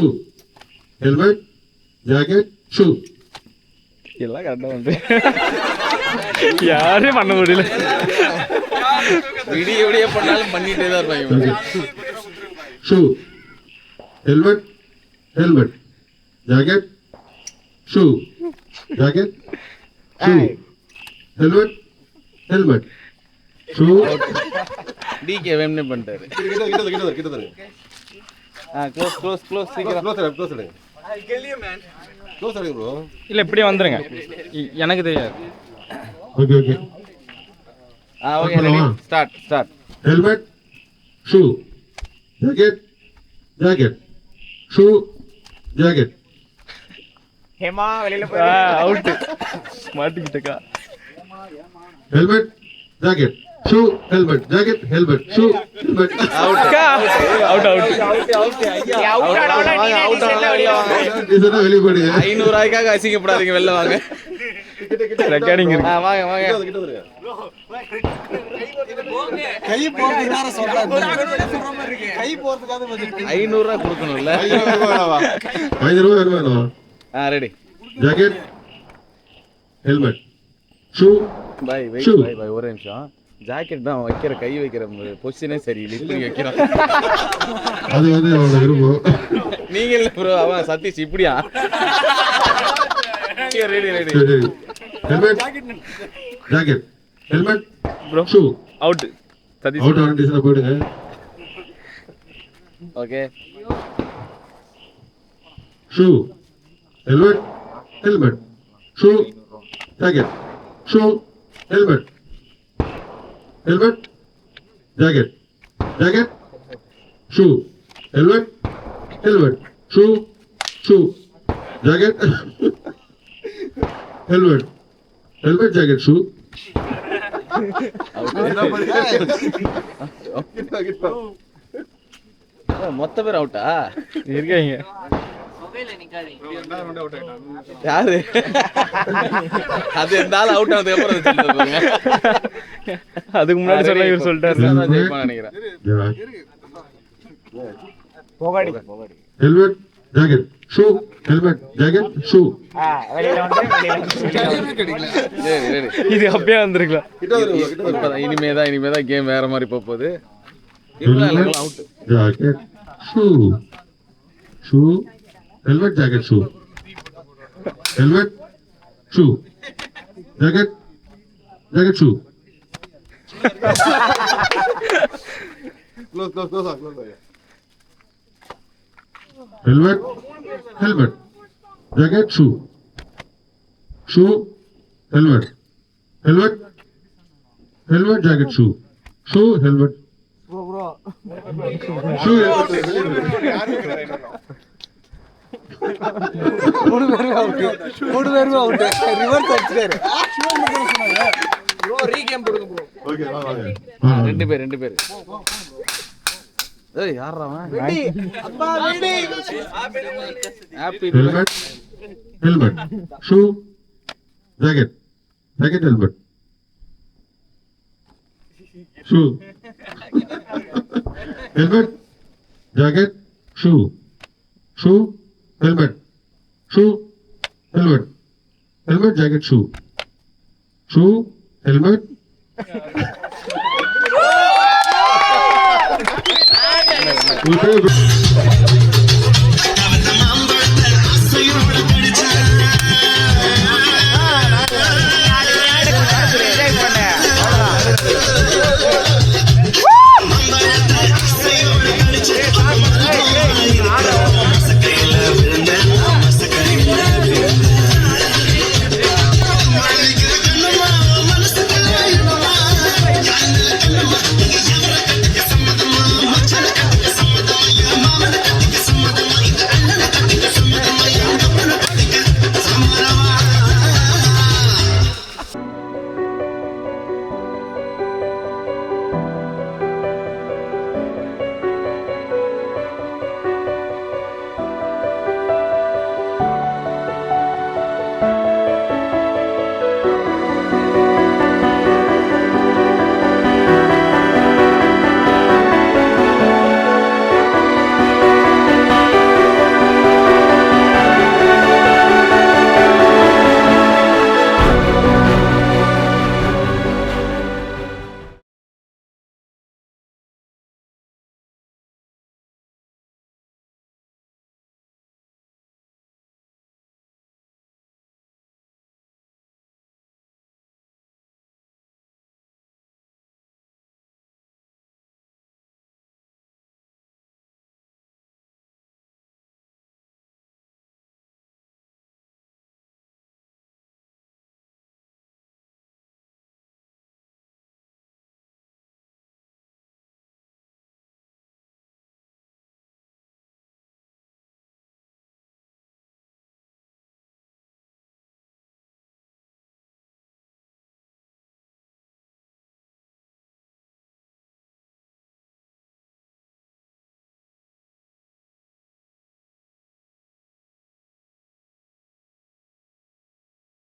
helmet, jacket, shoe எல்லாம் கரெக்டாக வந்து யாரும் பண்ண முடியல. விடிய விடிய பண்ணாலும் பண்ணிட்டே தான் இருப்பாங்க. Shoe, helmet, helmet, jacket, shoe, jacket, shoe, helmet, helmet, shoe. டிகே வேம்னே பண்ணிட்டாரு. க்ளோஸ் சீக்கிரம் க்ளோஸ் ஆடுங்க ப்ரோ. இல்லை இப்படியே வந்துருங்க, எனக்கு தெரியாது. Okay okay, okay ready, start. Helmet, shoe, jacket, jacket, shoe, jacket. Hema வெளியில போய் அவுட் மாட்டிக்கிட்டக்கா. Helmet, jacket, shoe, helmet, jacket, helmet, shoe, helmet. Out. வெளியே போடுங்க. 500 ரூபாய்க்காக அசிங்கப்படாதீங்க, வெளில வாங்க. ரெக்கார்டிங் இருக்கு. வாங்க. கை போறதுக்காக சொல்றாங்க. கை போறதுக்காக 500 ரூபாய் கொடுக்கணும்ல. 500 ரூபாய். ரெடி. ஜாக்கெட், ஹெல்மெட், ஷூ, பை ஷூ. ஒரு நிமிஷம். ஜாக்கெட் தான் வைக்கிற கை வைக்கிற பொசிஷனே சரியில்லை, இப்படி வைக்கிறான். அது வந்து அவனோட விருப்பம். நீங்க இல்ல ப்ரோ, அவன் சதீஷ் இப்படியா. Ready. Helmet, jacket, helmet, bro, shoe. Out. Satish out ஆன டிஸ்ல போடுங்க. Okay. Shoe, helmet, helmet, shoe, jacket, shoe, helmet, helmet, jacket, jacket, shoe, helmet, helmet, shoe, jacket, helmet, helmet, jacket, shoe. மொத்த பேர் அவுட்டா இருக்காங்க. யாரு அது இருந்தாலும் அவுட் ஆனதுக்கு அப்புறம் அதுக்கு முன்னாடி சொல்ல இவர் சொல்லிட்டாரு. நினைக்கிறேன். Helmet, jacket, shoe, helmet, jacket, shoe. இது அப்படியே வந்திருக்கலாம். இனிமேதான் கேம் வேற மாதிரி போகுது. Out. Jacket, shoe, helmet, jacket, shoe, helmet, shoe, jacket, jacket, shoe. Close. Helmet, helmet, jacket, shoe, helmet, helmet, jacket, shoe, helmet, shoe. மூணு பேரும் அவுட். ரிவர்ஸ் அடிச்சாரு. ப்ரோ ரீகேம் போடுங்க ப்ரோ. ஓகே வாங்க. ரெண்டு பேர். ஏய் யாரா அவன்? அப்பா வீடி. Happy helmet, shoe, jacket, helmet, shoe. helmet, jacket, shoe, helmet, helmet, jacket, shoe, helmet. We'll